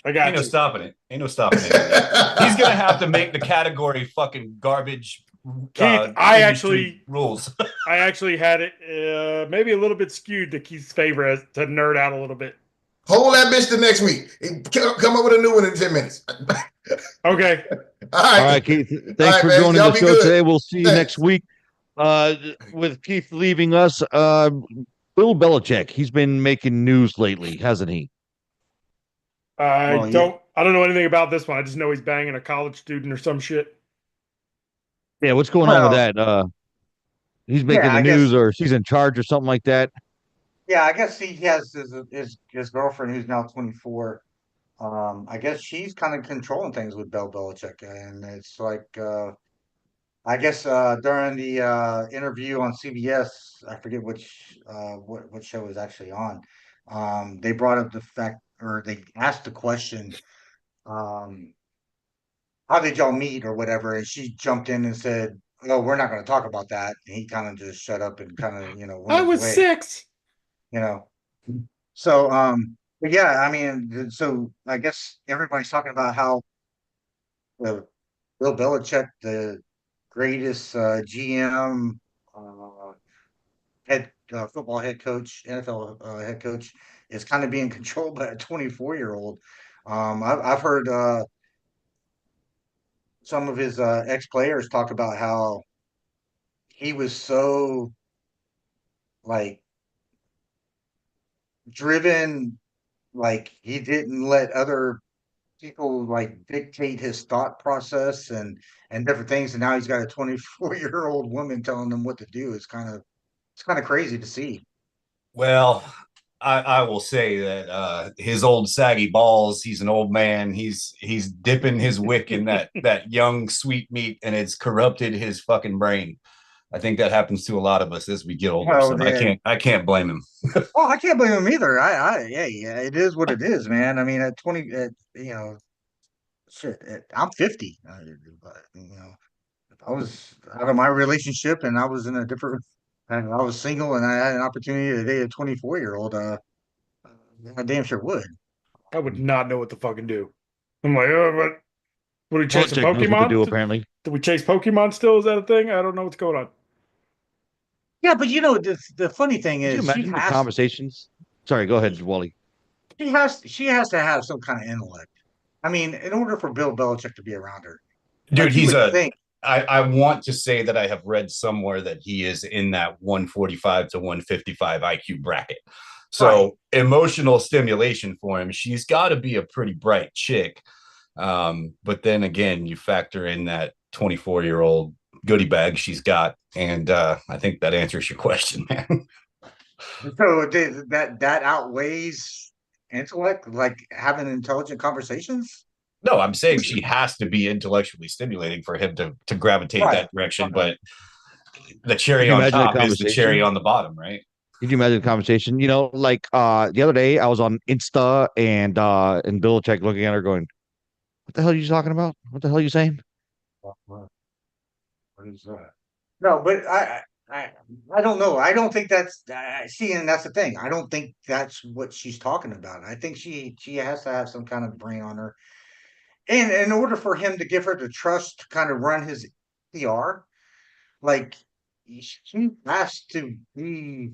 I got Ain't no stopping it. Ain't no stopping it. He's gonna have to make the category fucking garbage. Keith, rules. I actually had it maybe a little bit skewed to Keith's favor to nerd out a little bit. Hold that bitch to next week. Come up with a new one in 10 minutes. Okay. All right, Keith. Thanks for joining the show today. We'll see you next week. With Keith leaving us, Bill Belichick. He's been making news lately, hasn't he? I don't know anything about this one. I just know he's banging a college student or some shit. Yeah, what's going on with that? He's making the news, or she's in charge, or something like that. Yeah, I guess he has his girlfriend who's now 24. I guess she's kind of controlling things with Bill Belichick, and it's like I guess during the interview on CBS, I forget which what show it was actually on. They brought up the fact, or they asked the question, how did y'all meet or whatever, and she jumped in and said, "No, we're not going to talk about that." And he kind of just shut up and kind of went I was away. 6. So but yeah, I mean, so I guess everybody's talking about how Bill Belichick, the greatest GM, football head coach, NFL head coach, is kind of being controlled by a 24-year-old. I've heard some of his ex-players talk about how he was so like driven, like he didn't let other people like dictate his thought process and different things, and now he's got a 24-year-old woman telling him what to do. It's kind of crazy to see. Well, I will say that his old saggy balls, he's an old man. He's dipping his wick in that young sweet meat, and it's corrupted his fucking brain. I think that happens to a lot of us as we get older. So I can't blame him. Oh, I can't blame him either. Yeah, it is what it is, man. I mean, at 20, shit, I'm 50. But I was out of my relationship and I was in a different, and I was single and I had an opportunity to date a 24-year-old. I damn sure would. I would not know what to fucking do. I'm like, what are we chasing Pokemon? Pokemon? Apparently. Do we chase Pokemon still? Is that a thing? I don't know what's going on. Yeah, but the funny thing is, Can you imagine the conversations? Sorry, go ahead, Wally. She has to have some kind of intellect. I mean, in order for Bill Belichick to be around her, dude, he's I want to say that I have read somewhere that he is in that 145 to 155 IQ bracket. So emotional stimulation for him, she's got to be a pretty bright chick. But then again, you factor in that 24-year-old goodie bag she's got, and I think that answers your question, man. So that outweighs intellect, like having intelligent conversations? No, I'm saying she has to be intellectually stimulating for him to gravitate that direction. But the cherry on top is the cherry on the bottom, right? Could you imagine the conversation? Like the other day I was on Insta and Belichick looking at her going, "What the hell are you talking about? What the hell are you saying?" What is that? No, but I don't know. I don't think that's and that's the thing. I don't think that's what she's talking about. I think she has to have some kind of brain on her. And in order for him to give her the trust to kind of run his PR, like she has to be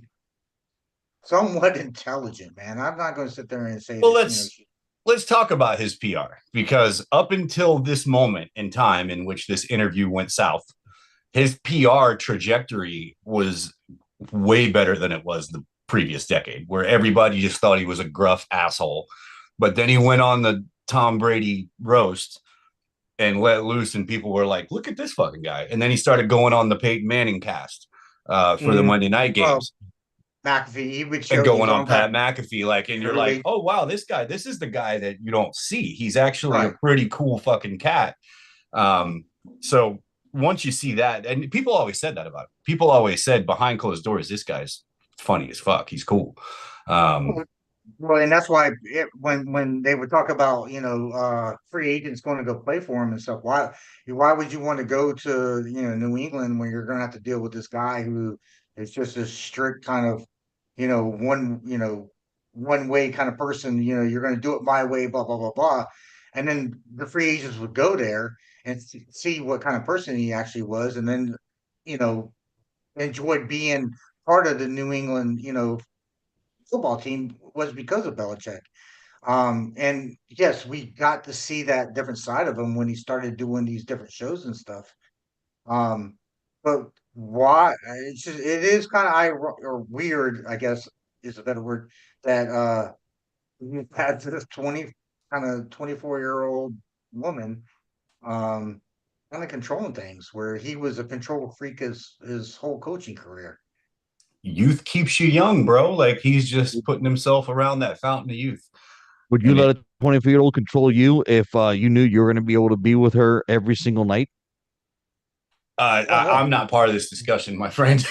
somewhat intelligent, man. I'm not going to sit there and say. Well, let's talk about his PR, because up until this moment in time in which this interview went south, his PR trajectory was way better than it was the previous decade, where everybody just thought he was a gruff asshole But then he went on the Tom Brady roast and let loose, and people were like, look at this fucking guy. And then he started going on the Peyton Manning cast for the Monday night games. McAfee, he would show and going on Pat McAfee, like, and you're like, oh wow, this is the guy that you don't see. He's actually a pretty cool fucking cat. So once you see that, and people always said that about him. People always said behind closed doors, this guy's funny as fuck. He's cool. Well, and that's why when they would talk about free agents going to go play for him and stuff, why would you want to go to New England when you're going to have to deal with this guy who is just a strict kind of one way kind of person, you're going to do it my way, blah blah blah blah, and then the free agents would go there and see what kind of person he actually was, and then enjoyed being part of the New England football team was because of Belichick. And yes, we got to see that different side of him when he started doing these different shows and stuff. But why? It is kind of or weird, I guess is a better word, that you've had this 24-year-old woman kind of controlling things, where he was a control freak his whole coaching career. Youth keeps you young, bro. Like, he's just putting himself around that fountain of youth. Would you let a 24-year-old control you if you knew you were going to be able to be with her every single night? I'm not part of this discussion, my friend.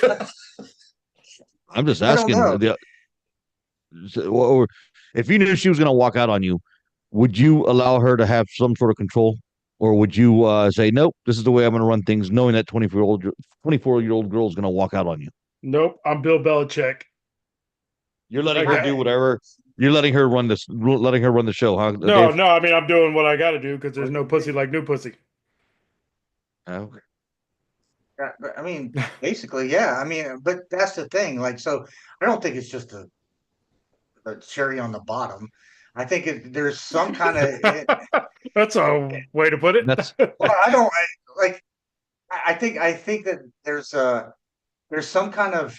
I'm just asking. If you knew she was going to walk out on you, would you allow her to have some sort of control? Or would you say, nope, this is the way I'm going to run things, knowing that 24-year-old girl is going to walk out on you? Nope, I'm Bill Belichick. You're letting her do whatever. You're letting her run this. Letting her run the show, huh? No. I mean, I'm doing what I got to do because there's no pussy like new pussy. Okay. I mean, basically, yeah. I mean, but that's the thing. Like, so I don't think it's just a cherry on the bottom. I think there's some kind of. That's a way to put it. Well, I think that there's some kind of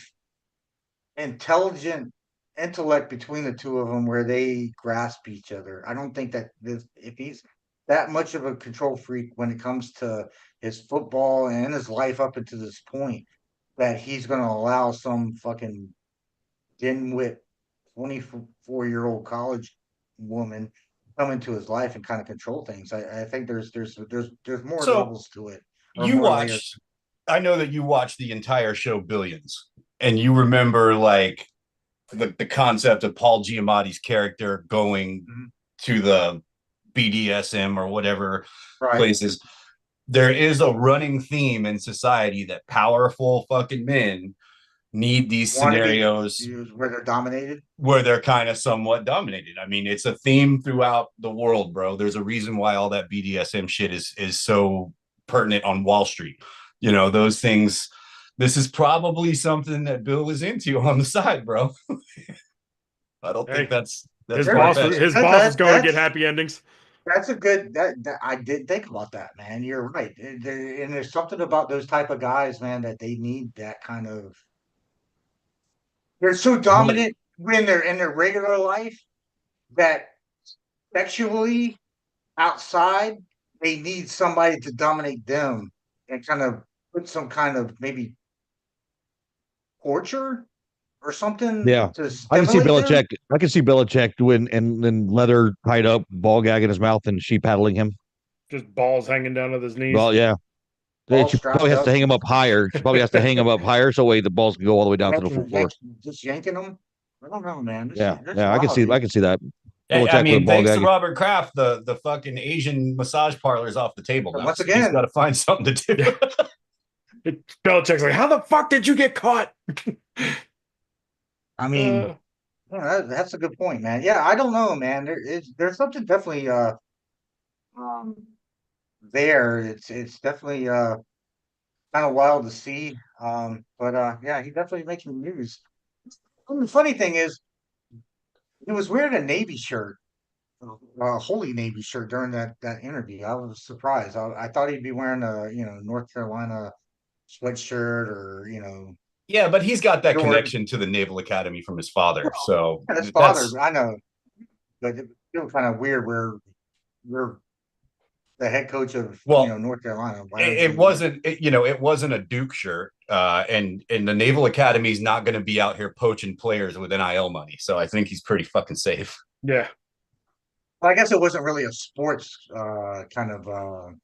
intellect between the two of them where they grasp each other. I don't think that if he's that much of a control freak when it comes to his football and his life up until this point, that he's going to allow some fucking dimwit 24-year-old college woman come into his life and kind of control things. I think there's more levels to it. I know that you watched the entire show Billions, and you remember like the concept of Paul Giamatti's character going to the BDSM or whatever places. There is a running theme in society that powerful fucking men need these scenarios where they're dominated, where they're kind of somewhat dominated. I mean, it's a theme throughout the world, bro. There's a reason why all that BDSM shit is so pertinent on Wall Street. Those things. This is probably something that Bill is into on the side, bro. I don't think that's his boss is going to get happy endings. That's a good. That I did think about that, man. You're right, and there's something about those type of guys, man, that they need that kind of. They're so dominant when they're in their regular life that sexually outside they need somebody to dominate them and kind of put some kind of maybe torture or something. Yeah, I can see Belichick. I can see Belichick doing and leather tied up, ball gag in his mouth, and she paddling him. Just balls hanging down to his knees. Well, yeah. She probably has to hang him up higher. She probably has to hang him up higher so the balls can go all the way down to the floor. Just yanking them. I don't know, man. I can see that. I mean, thanks to Robert Kraft, the fucking Asian massage parlor is off the table now. Once again, he's got to find something to do. Belichick's like, how the fuck did you get caught? I mean, that's a good point, man. Yeah, I don't know, man. There's something definitely there. It's definitely kind of wild to see. But yeah, he definitely making news. And the funny thing is, he was wearing a Navy shirt, a holy Navy shirt during that interview. I was surprised. I thought he'd be wearing a North Carolina sweatshirt or Yeah, but he's got that connection to the Naval Academy from his father. So his father, I know. but it's still kind of weird where you're the head coach of North Carolina. It wasn't a Duke shirt, and the Naval Academy is not going to be out here poaching players with NIL money. So I think he's pretty fucking safe. Yeah. Well, I guess it wasn't really a sports kind of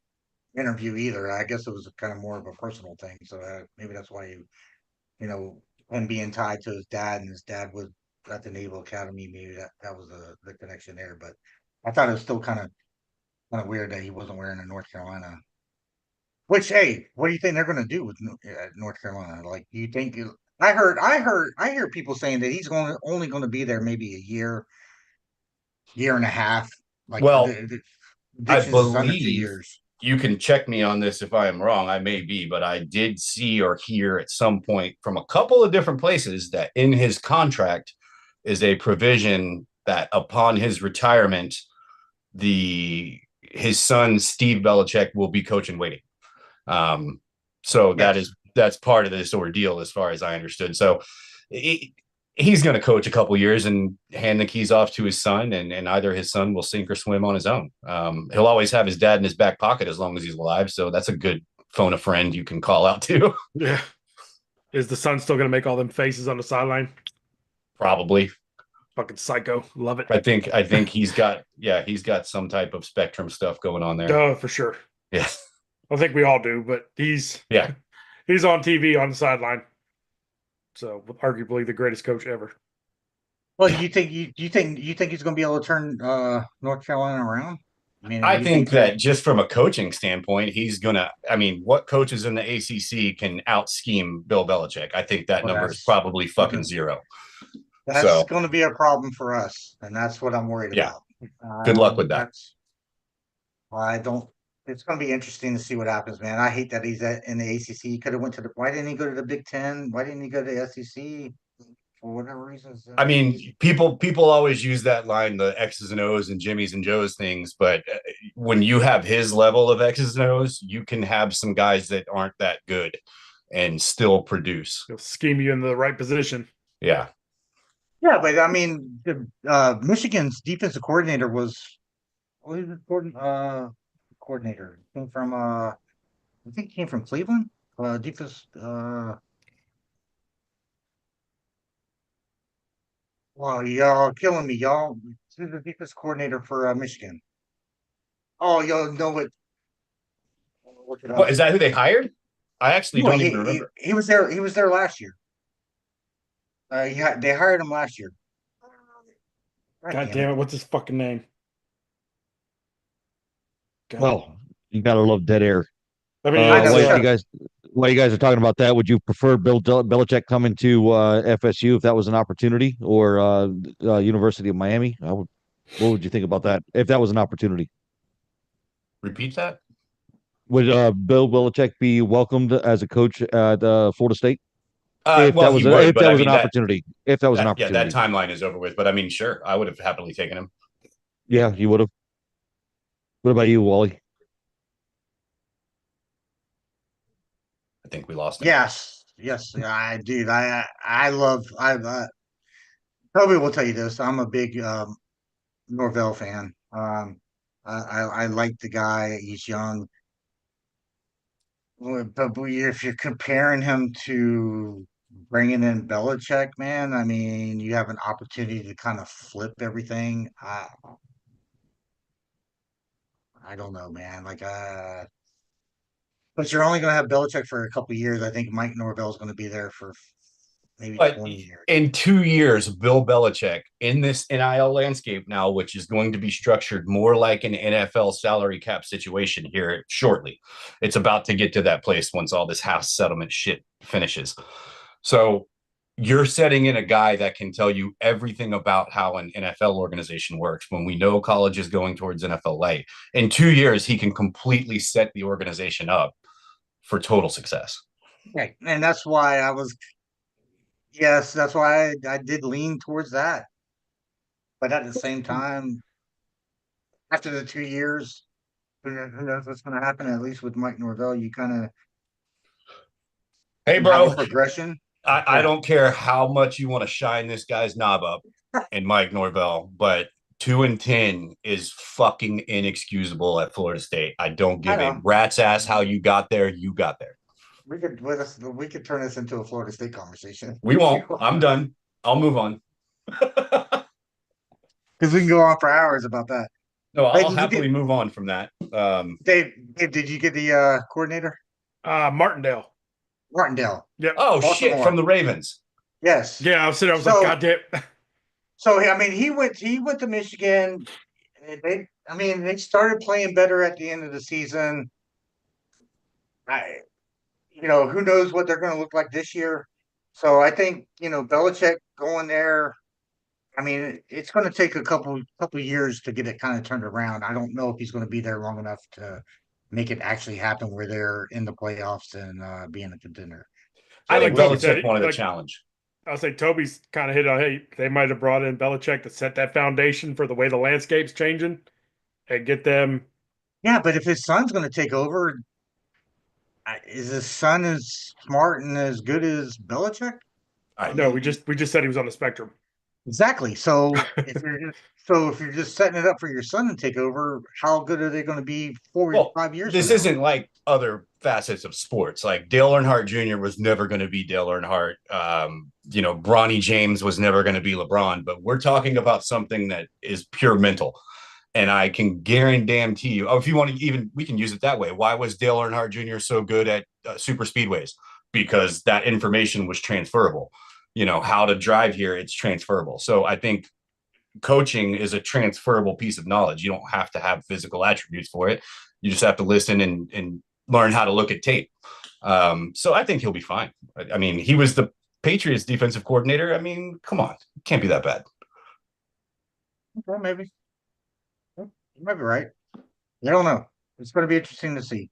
interview either. I guess it was kind of more of a personal thing. So maybe that's why him being tied to his dad, and his dad was at the Naval Academy. Maybe that was the connection there. But I thought it was still kind of weird that he wasn't wearing a North Carolina. Which, hey, what do you think they're going to do with North Carolina? Like, do you think? I hear people saying that he's only going to be there maybe a year and a half. Like, well, I believe years. You can check me on this if I am wrong. I may be, but I did see or hear at some point from a couple of different places that in his contract is a provision that upon his retirement, his son Steve Belichick will be coach and waiting. So yes. that's part of this ordeal as far as I understood. So he's going to coach a couple years and hand the keys off to his son, and either his son will sink or swim on his own. He'll always have his dad in his back pocket as long as he's alive. So that's a good phone a friend you can call out to. Yeah. Is the son still going to make all them faces on the sideline? Probably. Fucking psycho. Love it. I think he's got some type of spectrum stuff going on there. Oh, for sure. Yeah. I think we all do, but he's on TV on the sideline. So arguably the greatest coach ever. Well, you think he's going to be able to turn North Carolina around? I think that just from a coaching standpoint, he's going to. I mean, what coaches in the ACC can out scheme Bill Belichick? I think that number is probably fucking zero. That's going to be a problem for us, and that's what I'm worried about. Good luck with that. It's going to be interesting to see what happens, man. I hate that he's in the ACC. He could have went to why didn't he go to the Big Ten? Why didn't he go to the SEC? For whatever reasons. I mean, people always use that line, the X's and O's and Jimmy's and Joe's things. But when you have his level of X's and O's, you can have some guys that aren't that good and still produce. He'll scheme you in the right position. Yeah. Yeah, but I mean, Michigan's defensive coordinator was coordinator came from I think he came from Cleveland. Defense. Well, y'all killing me, y'all. Who's the defense coordinator for Michigan? Oh, y'all know what? What is that? Who they hired? I actually don't even remember. He was there. He was there last year. They hired him last year. God damn it! What's his fucking name? God. Well, you gotta love dead air. I mean, while you guys are talking about that, would you prefer Bill Belichick coming to FSU if that was an opportunity, or University of Miami? What would you think about that if that was an opportunity? Repeat that. Would Bill Belichick be welcomed as a coach at Florida State? If that was an opportunity. Yeah, that timeline is over with. But I mean, sure, I would have happily taken him. Yeah, you would have. What about you, Wally? I think we lost him. Yes, I do. Toby will tell you this. I'm a big Norvell fan. I like the guy. He's young. But if you're comparing him to bringing in Belichick, man, I mean, you have an opportunity to kind of flip everything. I don't know, man. But you're only going to have Belichick for a couple of years. I think Mike Norvell is going to be there for maybe 20 years. In 2 years, Bill Belichick in this NIL landscape now, which is going to be structured more like an NFL salary cap situation here shortly. It's about to get to that place once all this house settlement shit finishes. So you're setting in a guy that can tell you everything about how an NFL organization works. When we know college is going towards FLA, in 2 years, he can completely set the organization up for total success. Okay. And that's why I did lean towards that. But at the same time, after the 2 years, who knows what's going to happen, at least with Mike Norvell, you kind of hey, bro, progression. I don't care how much you want to shine this guy's knob up and Mike Norvell, but 2-10 is fucking inexcusable at Florida State. I don't give I a know. rat's ass how you got there. You got there. We could turn this into a Florida State conversation. We won't. I'm done. I'll move on. Because we can go on for hours about that. No, Hey, I'll happily move on from that. Dave, did you get the coordinator? Martindale. Martindale. Yep. Oh, Baltimore. shit, from the Ravens. Yes. Yeah, I was sitting there, I was like, God damn. So I mean, he went to Michigan. They started playing better at the end of the season. Who knows what they're going to look like this year. So I think, Belichick going there, I mean, it's going to take a couple years to get it kind of turned around. I don't know if he's going to be there long enough to make it actually happen where they're in the playoffs and being a contender. I think Toby Belichick said, wanted the challenge. I'll say Toby's kind of hit on, hey, they might have brought in Belichick to set that foundation for the way the landscape's changing and get them. Yeah, but if his son's going to take over, is his son as smart and as good as Belichick? No, we just said he was on the spectrum. Exactly. So if you're just setting it up for your son to take over, how good are they going to be 4 or 5 years? This isn't like other facets of sports. Like Dale Earnhardt Jr. was never going to be Dale Earnhardt. Bronny James was never going to be LeBron. But we're talking about something that is pure mental. And I can guarantee you, if you want to we can use it that way. Why was Dale Earnhardt Jr. so good at super speedways? Because that information was transferable. How to drive here, it's transferable. So I think coaching is a transferable piece of knowledge. You don't have to have physical attributes for it. You just have to listen and learn how to look at tape. So I think he'll be fine. I mean, he was the Patriots defensive coordinator. I mean, come on, it can't be that bad. Okay, maybe. You might be right. I don't know. It's going to be interesting to see.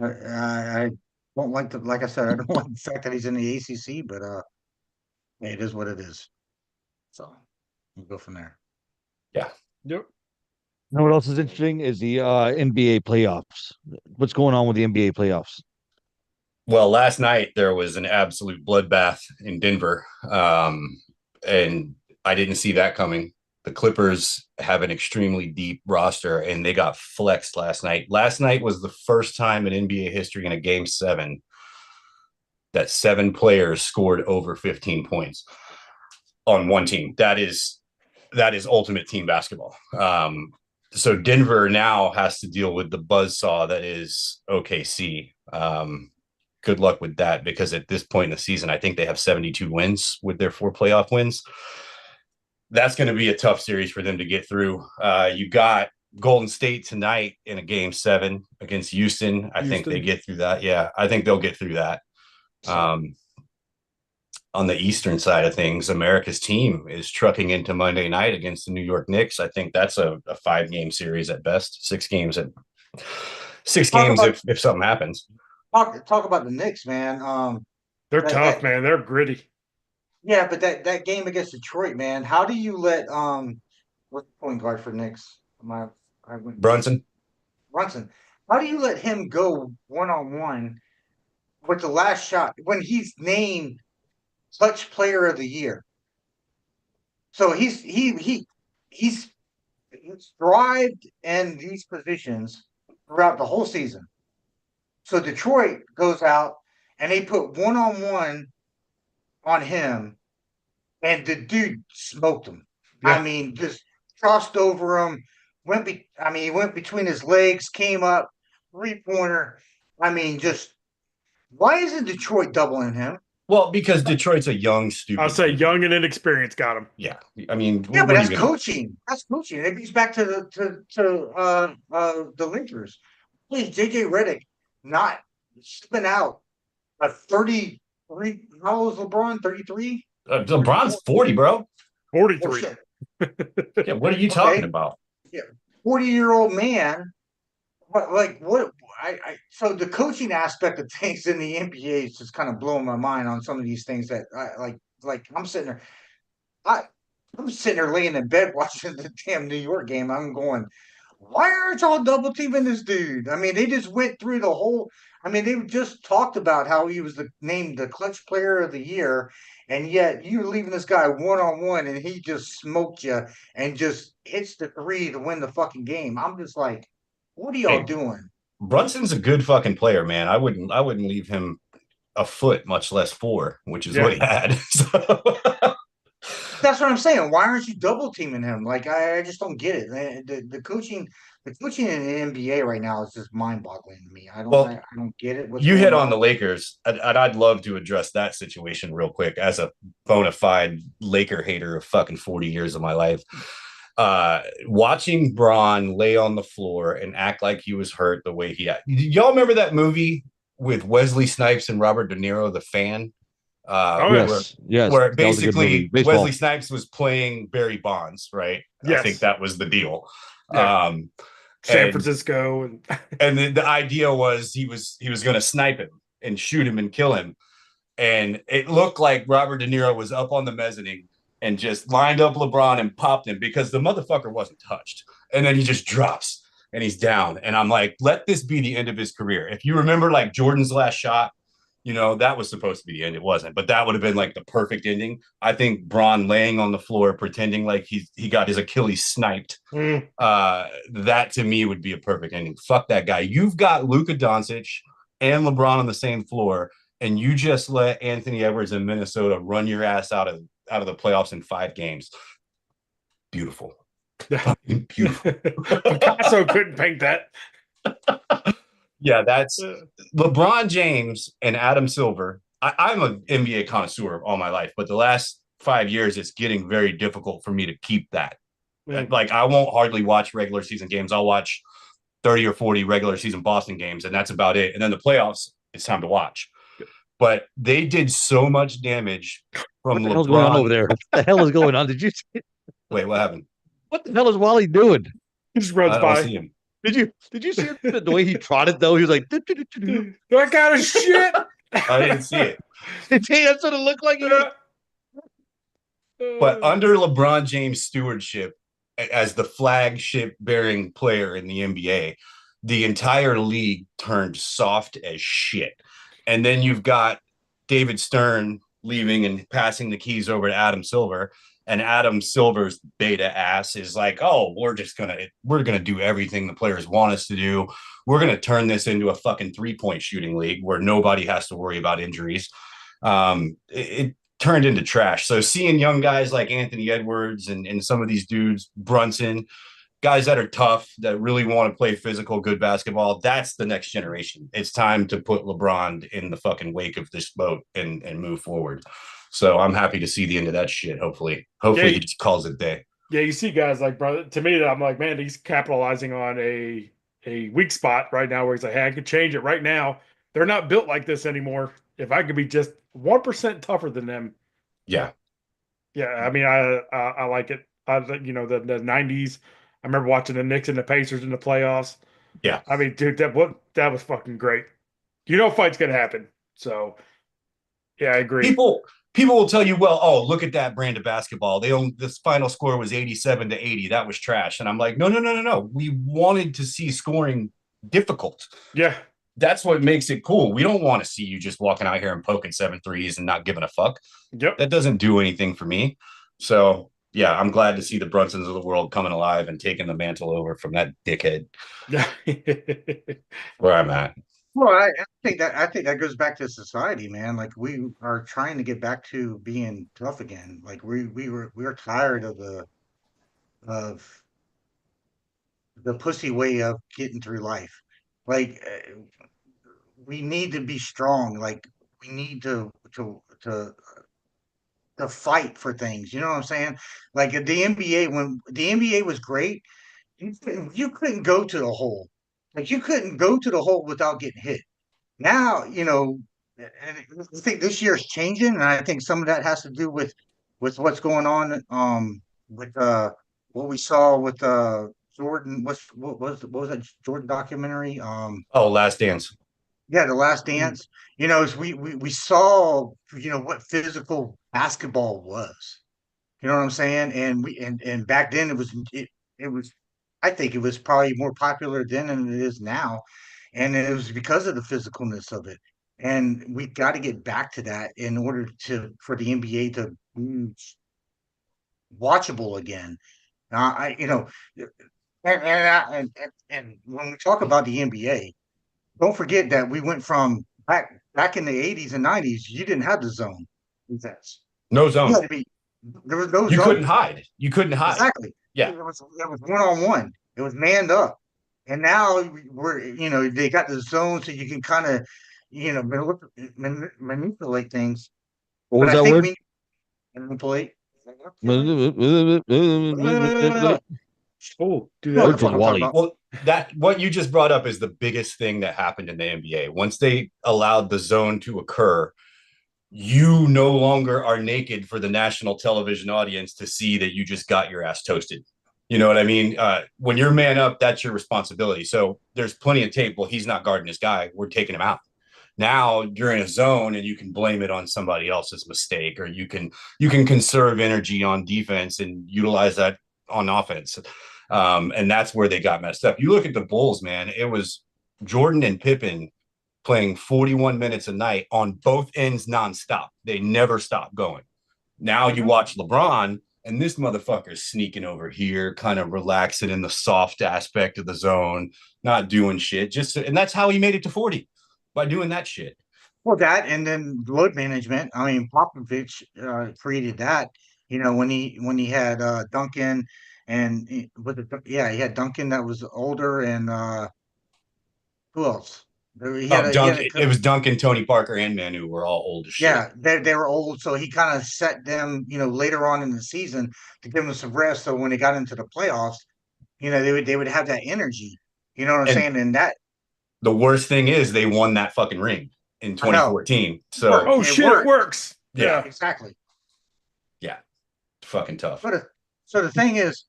I don't like like I said, I don't like the fact that he's in the ACC, but it is what it is. So we'll go from there. Yeah. Yep. You know what else is interesting is the NBA playoffs. What's going on with the NBA playoffs? Well, last night there was an absolute bloodbath in Denver, and I didn't see that coming. The Clippers have an extremely deep roster, and they got flexed last night. Last night was the first time in NBA history in a Game 7 that 7 players scored over 15 points on one team. That is ultimate team basketball. So Denver now has to deal with the buzzsaw that is OKC. Good luck with that, because at this point in the season, I think they have 72 wins with their 4 playoff wins. That's going to be a tough series for them to get through. You got Golden State tonight in a Game 7 against Houston. I think they get through that. Yeah, I think they'll get through that. On the Eastern side of things, America's team is trucking into Monday night against the New York Knicks. I think that's a 5-game series at best, 6 games if something happens. Talk about the Knicks, man. They're tough, man. They're gritty. Yeah, but that game against Detroit, man, how do you let what's the point guard for Knicks? Brunson. How do you let him go 1-on-1 with the last shot when he's named Clutch Player of the Year? So he's thrived in these positions throughout the whole season. So Detroit goes out and they put 1-on-1 on him, and the dude smoked him. Yeah. I mean, just crossed over him. He went between his legs, came up, 3-pointer. I mean, just why isn't Detroit doubling him? Well, because Detroit's a young, stupid. I'll say young and inexperienced got him. Yeah, I mean, yeah, but that's coaching. That's coaching. It goes back to the Lakers. Please, JJ Redick not spin out a 33. How old is LeBron? 33. LeBron's 40, bro. 43. Yeah, what are you talking about? Yeah, 40-year-old man. What? So the coaching aspect of things in the NBA is just kind of blowing my mind on some of these things that I'm sitting there. I'm sitting there laying in bed watching the damn New York game. I'm going, why aren't y'all double teaming this dude? I mean, they just went through the whole. I mean, they just talked about how he was named the clutch player of the year, and yet you're leaving this guy 1-on-1, and he just smoked you and just hits the three to win the fucking game. I'm just like, what are y'all Hey, doing? Brunson's a good fucking player, man. I wouldn't leave him a foot, much less four, which is what he had. So That's what I'm saying. Why aren't you double teaming him? Like I just don't get it. The coaching in the NBA right now is just mind boggling to me. well, I don't get it. What's you hit going on on? the Lakers, and I'd love to address that situation real quick as a bona fide Laker hater of fucking 40 years of my life. Watching Braun lay on the floor and act like he was hurt the way he had. Y'all remember that movie with Wesley Snipes and Robert De Niro, The Fan? Yes. Where That was a good movie. basically Baseball. Wesley Snipes was playing Barry Bonds, right? Yes. I think that was the deal. Yeah. San And Francisco, and the idea was he was going to snipe him and shoot him and kill him. And it looked like Robert De Niro was up on the mezzanine and just lined up LeBron and popped him because the motherfucker wasn't touched. And then he just drops and he's down. And I'm like, let this be the end of his career. If you remember like Jordan's last shot, you know, that was supposed to be the end. It wasn't, but that would have been like the perfect ending. I think Braun laying on the floor, pretending like he got his Achilles sniped. That to me would be a perfect ending. Fuck that guy. You've got Luka Doncic and LeBron on the same floor, and you just let Anthony Edwards in Minnesota run your ass out of the playoffs in 5 games. Beautiful. Beautiful. Picasso couldn't paint that. Yeah, that's LeBron James and Adam Silver. I'm an NBA connoisseur all my life, but the last 5 years, it's getting very difficult for me to keep that. Like, I won't hardly watch regular season games. I'll watch 30 or 40 regular season Boston games, and that's about it. And then the playoffs, it's time to watch. But they did so much damage from What the hell's going on over there? What the hell is going on? Did you see it? Wait, what happened? What the hell is Wally doing? He just runs I by. don't see him. Did you see the way he trotted though? He was like, that kind of shit. I didn't see it. That's what it looked like. But under LeBron James' stewardship as the flagship bearing player in the NBA, the entire league turned soft as shit. And then you've got David Stern leaving and passing the keys over to Adam Silver. And Adam Silver's beta ass is like, oh, we're gonna do everything the players want us to do. We're gonna turn this into a fucking 3-point shooting league where nobody has to worry about injuries. It turned into trash. So seeing young guys like Anthony Edwards and some of these dudes, Brunson, guys that are tough, that really want to play physical, good basketball, that's the next generation. It's time to put LeBron in the fucking wake of this boat and move forward. So I'm happy to see the end of that shit. Hopefully he just calls it a day. Yeah, you see guys like, brother, to me, I'm like, man, he's capitalizing on a weak spot right now where he's like, hey, I could change it right now. They're not built like this anymore. If I could be just 1% tougher than them. Yeah. Yeah, I mean, I like it. The 90s. I remember watching the Knicks and the Pacers in the playoffs. Yeah. I mean, dude, that was fucking great. You know, a fight's gonna happen. So, yeah, I agree. People will tell you, well, oh, look at that brand of basketball. This final score was 87-80. That was trash. And I'm like, no. We wanted to see scoring difficult. Yeah. That's what makes it cool. We don't want to see you just walking out here and poking 7 threes and not giving a fuck. Yep. That doesn't do anything for me. So, yeah, I'm glad to see the Brunsons of the world coming alive and taking the mantle over from that dickhead. Yeah. Where I'm at. Well, I think that goes back to society, man. Like we are trying to get back to being tough again. Like we're tired of the pussy way of getting through life. Like we need to be strong. Like we need to fight for things. You know what I'm saying? Like at the NBA, when the NBA was great, you couldn't go to the hole. Like you couldn't go to the hole without getting hit. Now, and I think this year is changing, and I think some of that has to do with what's going on with what we saw with Jordan. What was that Jordan documentary? Last Dance. Yeah, The Last Dance. As we saw, what physical basketball was. You know what I'm saying? And back then it was I think it was probably more popular then than it is now, and it was because of the physicalness of it. And we got to get back to that in order for the NBA to be watchable again. And when we talk about the NBA, don't forget that we went from back in the 80s and 90s. You didn't have the zone defense. No zone. There was no you zone. Couldn't hide. You couldn't hide. Exactly. Yeah. It was one-on-one. It was manned up. And now they got the zone so you can kind of, manipulate things. What was that word? Manipulate. Oh, do that. Wally. Well, what you just brought up is the biggest thing that happened in the NBA. Once they allowed the zone to occur, you no longer are naked for the national television audience to see that you just got your ass toasted. You know what I mean? When you're man up, that's your responsibility. So there's plenty of tape. Well, he's not guarding his guy. We're taking him out. Now you're in a zone and you can blame it on somebody else's mistake, or you can conserve energy on defense and utilize that on offense. And that's where they got messed up. You look at the Bulls, man, it was Jordan and Pippen playing 41 minutes a night on both ends nonstop. They never stopped going. Now you watch LeBron, and this motherfucker's sneaking over here, kind of relaxing in the soft aspect of the zone, not doing shit. And that's how he made it to 40, by doing that shit. Well, that, and then load management. I mean, Popovich created that. When he had Duncan, and he had Duncan that was older, and who else? It was Duncan, Tony Parker, and Manu were all old as shit. Yeah, they were old, so he kind of set them, later on in the season to give them some rest. So when they got into the playoffs, they would have that energy. You know what I'm saying? And that the worst thing is they won that fucking ring in 2014. So it works. Yeah, exactly. Yeah, fucking tough. So the thing is,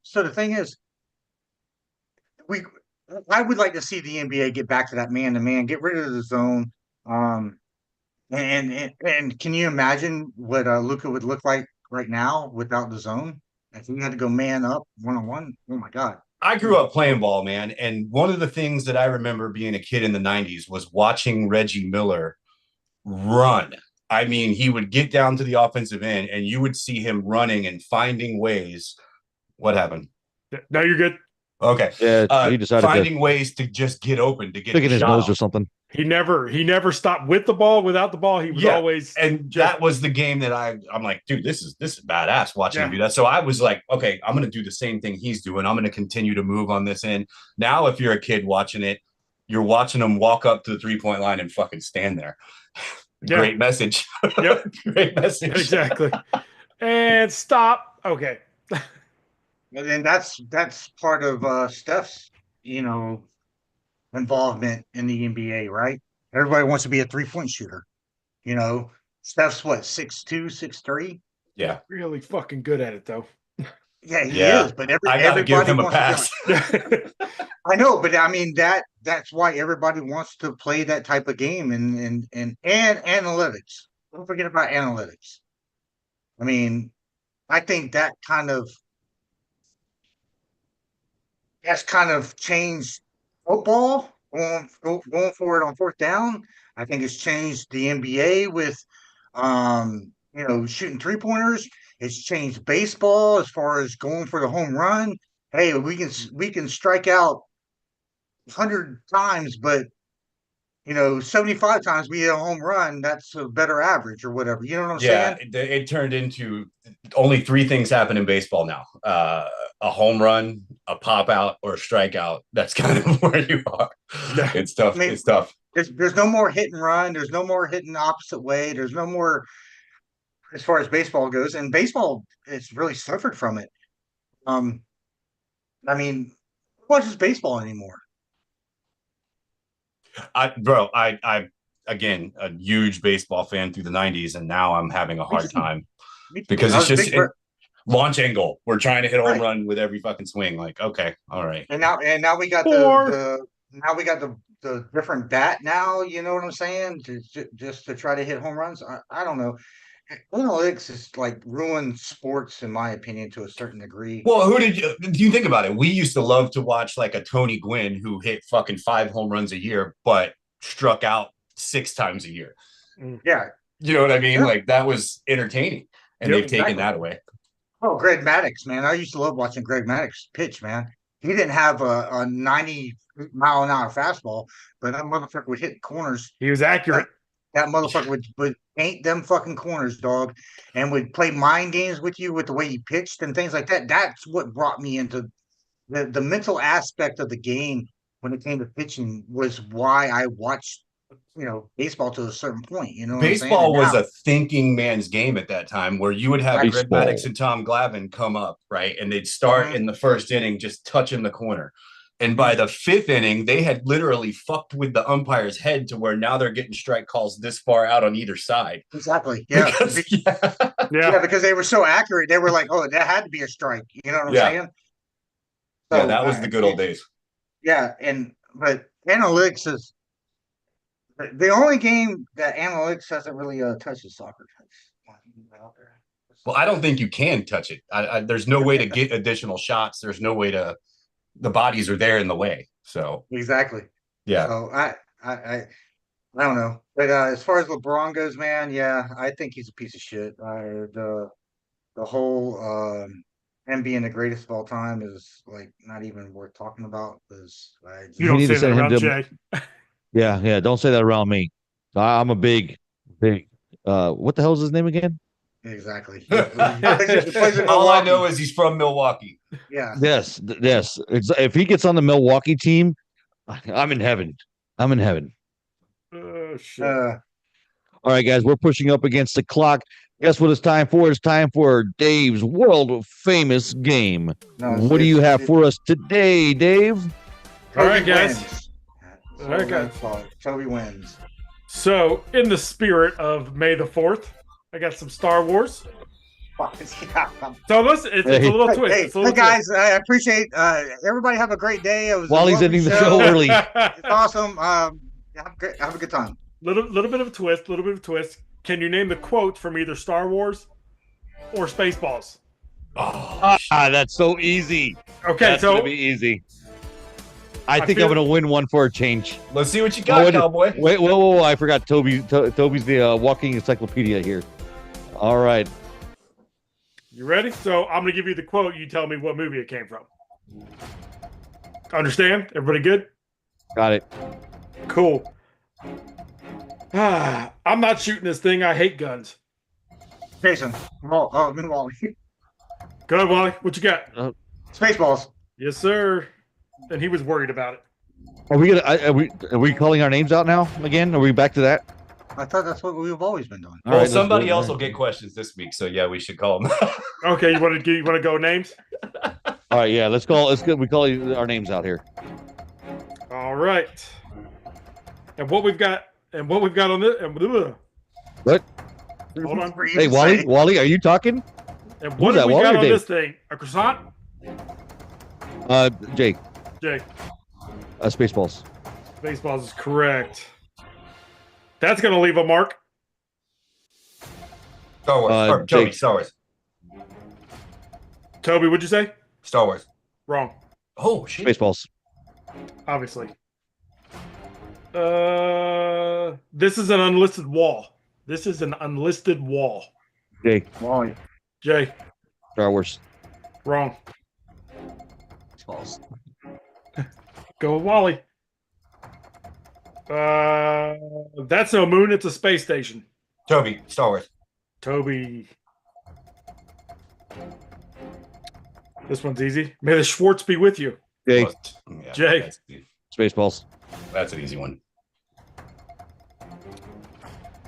I would like to see the NBA get back to that man-to-man, get rid of the zone. And can you imagine what Luka would look like right now without the zone? If he had to go man up one-on-one, oh my God. I grew up playing ball, man. And one of the things that I remember being a kid in the 90s was watching Reggie Miller run. I mean, he would get down to the offensive end and you would see him running and finding ways. What happened? No, you're good. Okay. Yeah, he decided finding ways to just get open, to get picking his nose or something. He never stopped with the ball, without the ball. He was always, and that was the game that I'm like, dude, this is badass watching him do that. So I was like, okay, I'm gonna do the same thing he's doing. I'm gonna continue to move on this end. Now, if you're a kid watching it, you're watching him walk up to the 3-point line and fucking stand there. Great message. Yep. Great message. Exactly. And stop. Okay. And then that's part of Steph's, involvement in the NBA, right? Everybody wants to be a 3-point shooter. Steph's what, 6'2", 6'3"? Yeah. Really fucking good at it though. Yeah, he is, but I gotta give him a pass. I know, but I mean that's why everybody wants to play that type of game, and analytics. Don't forget about analytics. I mean, I think that's kind of changed football going forward on fourth down. I think it's changed the NBA with shooting 3-pointers. It's changed baseball as far as going for the home run. Hey, we can strike out 100 times, but 75 times we hit a home run. That's a better average or whatever. You know what I'm saying? Yeah, it turned into only 3 things happen in baseball now: a home run, a pop out, or a strikeout. That's kind of where you are. It's tough. I mean, it's tough. There's no more hit and run. There's no more hitting the opposite way. There's no more, as far as baseball goes. And baseball, it's really suffered from it. I mean, who watches baseball anymore? I again, a huge baseball fan through the 90s, and now I'm having a hard time because it's just launch angle. We're trying to hit a home run with every fucking swing. Like, okay, all right. And now we got the different bat now. You know what I'm saying? Just to try to hit home runs. I don't know. analytics is like ruined sports, in my opinion, to a certain degree. Well, do you think about it? We used to love to watch like a Tony Gwynn who hit fucking 5 home runs a year, but struck out 6 times a year. Yeah. You know what I mean? Yeah. Like that was entertaining, and they've taken that away. Oh, Greg Maddux, man. I used to love watching Greg Maddux pitch, man. He didn't have a 90-mile-an-hour fastball, but that motherfucker would hit corners. He was accurate. That motherfucker would paint them fucking corners, dog, and would play mind games with you with the way he pitched and things like that. That's what brought me into the mental aspect of the game when it came to pitching, was why I watched, baseball to a certain point. Baseball was a thinking man's game at that time, where you would have Greg Maddux and Tom Glavine come up, right? And they'd start in the first inning just touching the corner. And by the 5th inning, they had literally fucked with the umpire's head to where now they're getting strike calls this far out on either side. Exactly. Yeah. Because they were so accurate. They were like, oh, that had to be a strike. You know what I'm saying? So, that was the good old days. Yeah. But analytics is the only game that analytics hasn't really touched is soccer. Well, I don't think you can touch it. There's no way to get additional shots. There's no way to. The bodies are there in the way. So exactly. Yeah. So I don't know. But as far as LeBron goes, man, yeah, I think he's a piece of shit. The whole him being the greatest of all time is like not even worth talking about. Because you don't say that around Jay. Yeah. Don't say that around me. I'm a big. What the hell is his name again? Exactly. All I know is he's from Milwaukee. Yeah. Yes. If he gets on the Milwaukee team, I'm in heaven. Oh shit. All right, guys, we're pushing up against the clock. Guess what it's time for? It's time for Dave's world famous game. What do you have for us today, Dave? All right, guys. Toby wins. So, in the spirit of May the 4th, I got some Star Wars. So listen, it's a little twist. Hey, guys, I appreciate everybody. Have a great day. It was Wally's ending the show early. It's awesome. Have a good time. Little bit of a twist. Can you name the quote from either Star Wars or Spaceballs? That's so easy. Okay, that's gonna be easy. I think I'm gonna win one for a change. Let's see what you got, cowboy. Wait, whoa! I forgot Toby. Toby's the walking encyclopedia here. All right. You ready? So I'm going to give you the quote. You tell me what movie it came from. Understand? Everybody good? Got it. Cool. I'm not shooting this thing. I hate guns. Jason. Wally. Go ahead, Wally. What you got? Spaceballs. Yes, sir. And he was worried about it. Are we calling our names out now again? Are we back to that? I thought that's what we've always been doing. Well, somebody else will get questions this week, so yeah, we should call them. Okay, you want to go names? All right, yeah, let's call our names out here. All right. And what we've got on this. What? Hold on. Hey, Wally, are you talking? And what have we got on this thing? A croissant? Jay. Spaceballs. Spaceballs is correct. That's going to leave a mark. Star Wars. Toby, Star Wars. Toby, what'd you say? Star Wars. Wrong. Oh, shit. Spaceballs. Obviously. This is an unlisted wall. Jay. Wally. Jay. Star Wars. Wrong. False. Go with Wally. That's no moon. It's a space station. Toby. Star Wars. Toby. This one's easy. May the Schwartz be with you. Jay. Jay. Spaceballs. That's an easy one.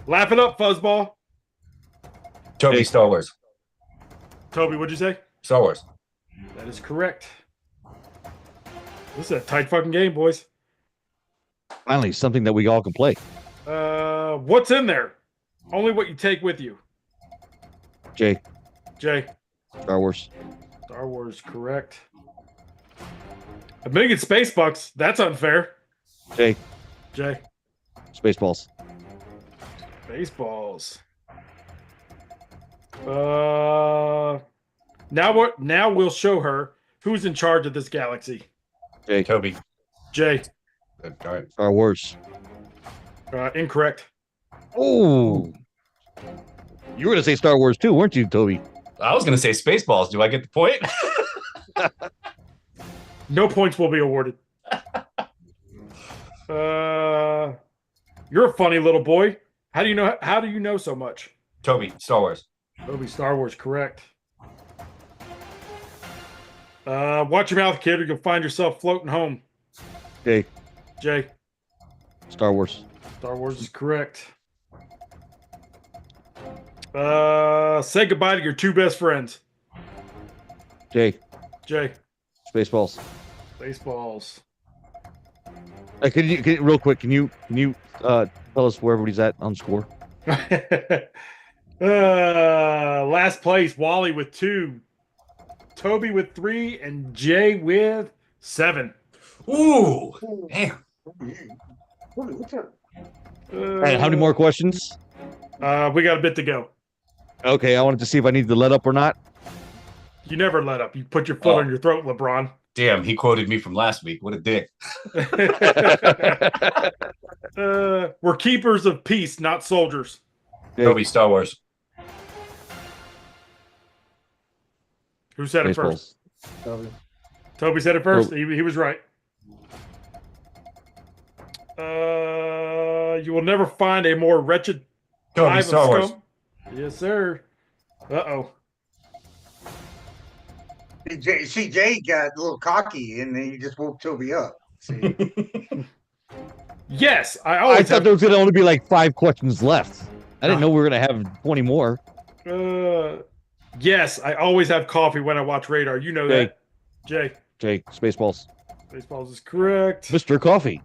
Laugh it up, fuzzball. Toby. Jay. Star Wars. Toby, what'd you say? Star Wars. That is correct. This is a tight fucking game, boys. Finally, something that we all can play. What's in there? Only what you take with you. Jay. Star Wars. Star Wars, correct. A million space bucks. That's unfair. Jay. Spaceballs. Spaceballs. Now we'll show her who's in charge of this galaxy. Jay. Toby. Jay. All right. Star Wars. Incorrect. Oh. You were going to say Star Wars too, weren't you, Toby? I was going to say Spaceballs. Do I get the point? No points will be awarded. You're a funny little boy. How do you know so much? Toby, Star Wars. Toby, Star Wars, correct. Watch your mouth, kid, or you'll find yourself floating home. Jay. Jay. Star Wars. Star Wars is correct. Say goodbye to your two best friends. Jay. Jay. Spaceballs. Spaceballs. Real quick, can you tell us where everybody's at on score? Last place, Wally with 2, Toby with 3, and Jay with 7. Ooh, damn. Hey, how many more questions? We got a bit to go. Okay, I wanted to see if I need to let up or not. You never let up. You put your foot on your throat, LeBron. Damn, he quoted me from last week. What a dick. We're keepers of peace, not soldiers. Toby, Star Wars. Who said it first? Toby said it first. He was right. You will never find a more wretched Toby, Star Wars. Yes, sir. Uh-oh. Jay got a little cocky, and then he just woke Toby up. See? Yes, I thought there was going to only be like 5 questions left. I didn't know we were going to have 20 more. Yes, I always have coffee when I watch Radar. You know that. Jay. Spaceballs. Spaceballs is correct. Mr. Coffee.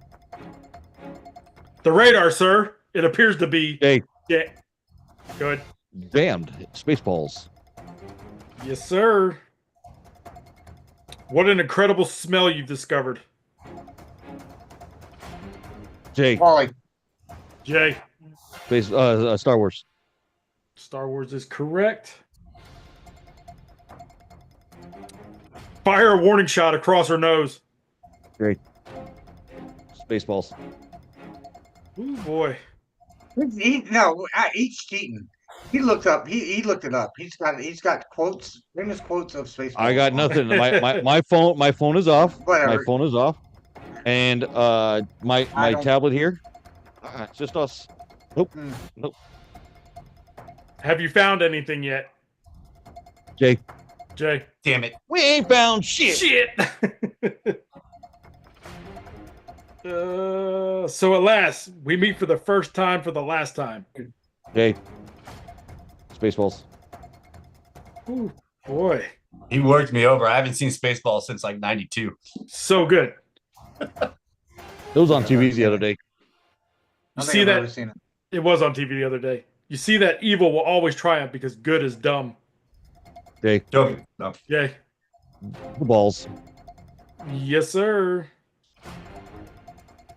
The Radar, sir. It appears to be. Jay. Yeah. Good. Damned. Spaceballs. Yes, sir. What an incredible smell you've discovered. Jay. Wally. Jay. Star Wars. Star Wars is correct. Fire a warning shot across her nose. Great. Spaceballs. Ooh, boy. He's cheating. He looked up. He looked it up. He's got quotes, famous quotes of Spaceballs. I got nothing. My phone is off. Whatever. My phone is off. And my tablet here. It's just us. Nope. Nope. Have you found anything yet? Jay. Damn it. We ain't found shit. So at last, we meet for the first time for the last time. Jay. Spaceballs. Ooh, boy. He worked me over. I haven't seen Spaceballs since like 92. So good. It was on TV the other day. You see that? It was on TV the other day. You see that evil will always triumph because good is dumb. Jay. Toby. No. Yay. The balls. Yes, sir.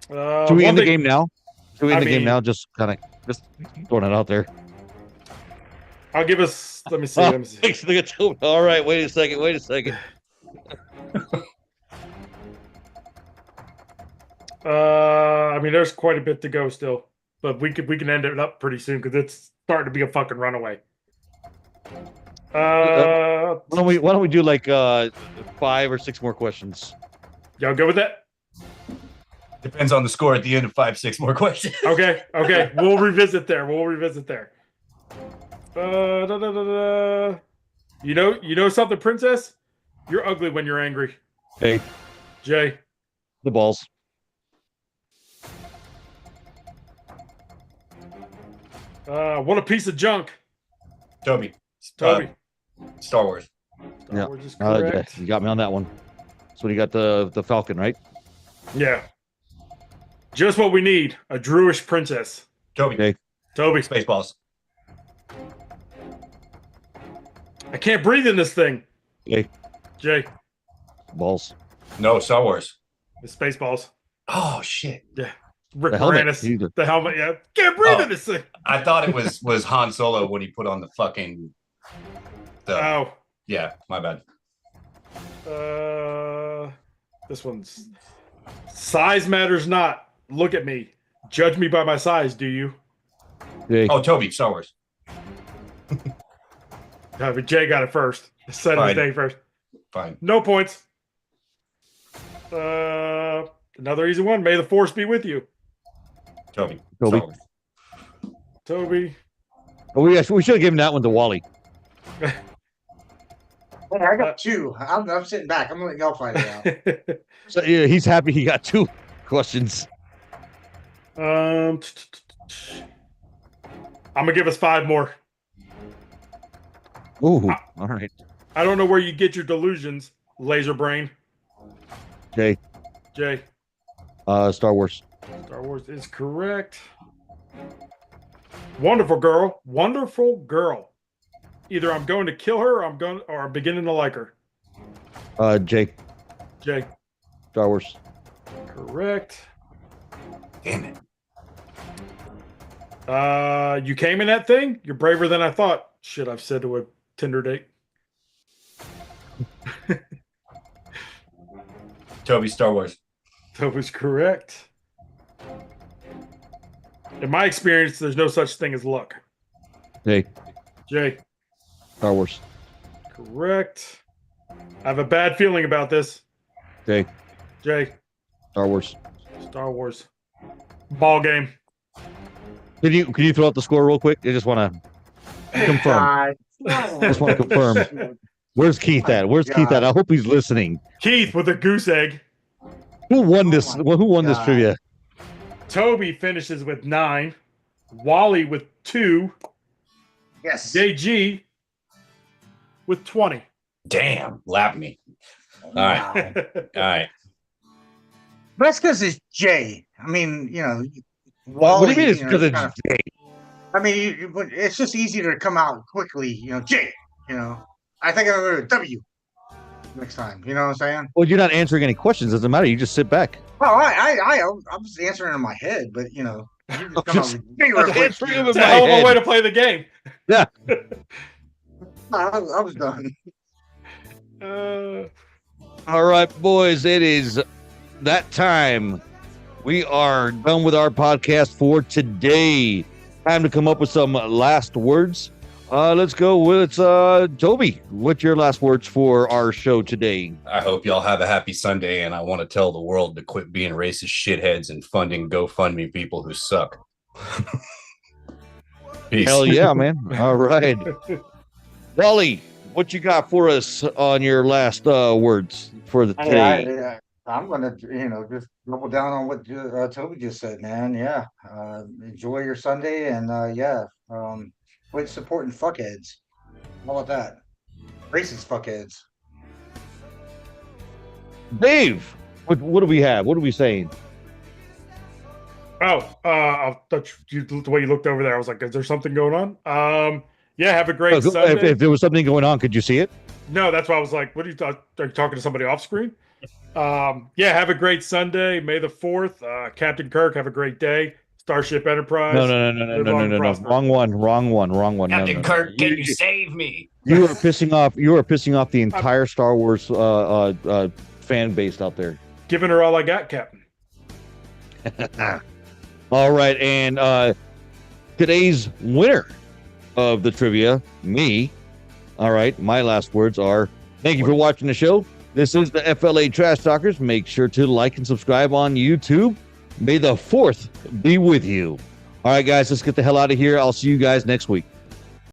Should we end the game now? Should we end the game now? Just kind of throwing it out there. I'll give us. Let me see. All right. Wait a second. There's quite a bit to go still, but we can end it up pretty soon because it's starting to be a fucking runaway. Why don't we do like 5 or 6 more questions? Y'all go with that? Depends on the score at the end of 5, 6 more questions. Okay. We'll revisit there. You know something, princess? You're ugly when you're angry. Hey. Jay. The balls. What a piece of junk. Toby. Star Wars. Star Wars is correct. You got me on that one. So you got the Falcon, right? Yeah. Just what we need. A Druish princess. Toby. Okay. Toby. Spaceballs. I can't breathe in this thing. Okay. Jay. Balls. No, Star Wars. The Spaceballs. Oh, shit. Yeah. Rick The helmet. The helmet, yeah. Can't breathe in this thing. I thought it was Han Solo when he put on the fucking Oh. Yeah, my bad. This one's size matters not. Look at me. Judge me by my size, do you? Jay. Oh, Toby, Star Wars. But Jay got it first. Said his name first. Fine. No points. Another easy one. May the force be with you. Toby. Toby. Oh, we should have given that one to Wally. Hey, I got two. I'm sitting back. I'm letting y'all fight it out. So yeah, he's happy he got 2 questions. I'm gonna give us 5 more. Ooh, all right. I don't know where you get your delusions, laser brain. Jay. Star Wars. Star Wars is correct. Wonderful girl. Either I'm going to kill her or I'm beginning to like her. Jay. Star Wars. Correct. Damn it. You came in that thing? You're braver than I thought. Shit, I've said to a Tinder date. Toby, Star Wars. That was correct. In my experience, there's no such thing as luck. Jay. Star Star Wars. Correct. I have a bad feeling about this. Jay. Star Wars. Ball game. Can you throw out the score real quick? I just want to confirm. Where's Keith at? I hope he's listening. Keith with a goose egg. Who won this? Who won this trivia? Toby finishes with 9. Wally with 2. Yes. JG with 20. Damn, lap me. All right. That's because it's Jay. I mean, Wally, what do you mean it's because it's Jay? I mean, it's just easier to come out quickly, Jay. I think I'm going to W next time. You know what I'm saying? Well, you're not answering any questions. Doesn't matter. You just sit back. Oh, I'm just answering in my head, but you just come out with Jay real quick. It's a hell of a way to play the game. Yeah. I was done. All right, boys. It is that time. We are done with our podcast for today. Time to come up with some last words. Let's go with Toby. What's your last words for our show today? I hope y'all have a happy Sunday, and I want to tell the world to quit being racist shitheads and funding GoFundMe people who suck. Peace. Hell yeah, man. All right. Wally, what you got for us on your last words for the day? I'm going to, just double down on what Toby just said, man. Yeah. Enjoy your Sunday and, quit supporting fuckheads. How about that? Racist fuckheads. Dave, what do we have? What are we saying? I'll touch you the way you looked over there. I was like, is there something going on? Yeah, have a great Sunday. If there was something going on, could you see it? No, that's why I was like, what are you talking to somebody off screen? Have a great Sunday. May the 4th. Captain Kirk, have a great day. Starship Enterprise. No. Wrong one. Captain Kirk, can you save me? You are pissing off the entire Star Wars fan base out there. Giving her all I got, Captain. All right, and today's winner of the trivia, me. All right, my last words are, thank you for watching the show. This is the FLA Trash Talkers. Make sure to like and subscribe on YouTube. May the 4th be with you. All right, guys, let's get the hell out of here. I'll see you guys next week.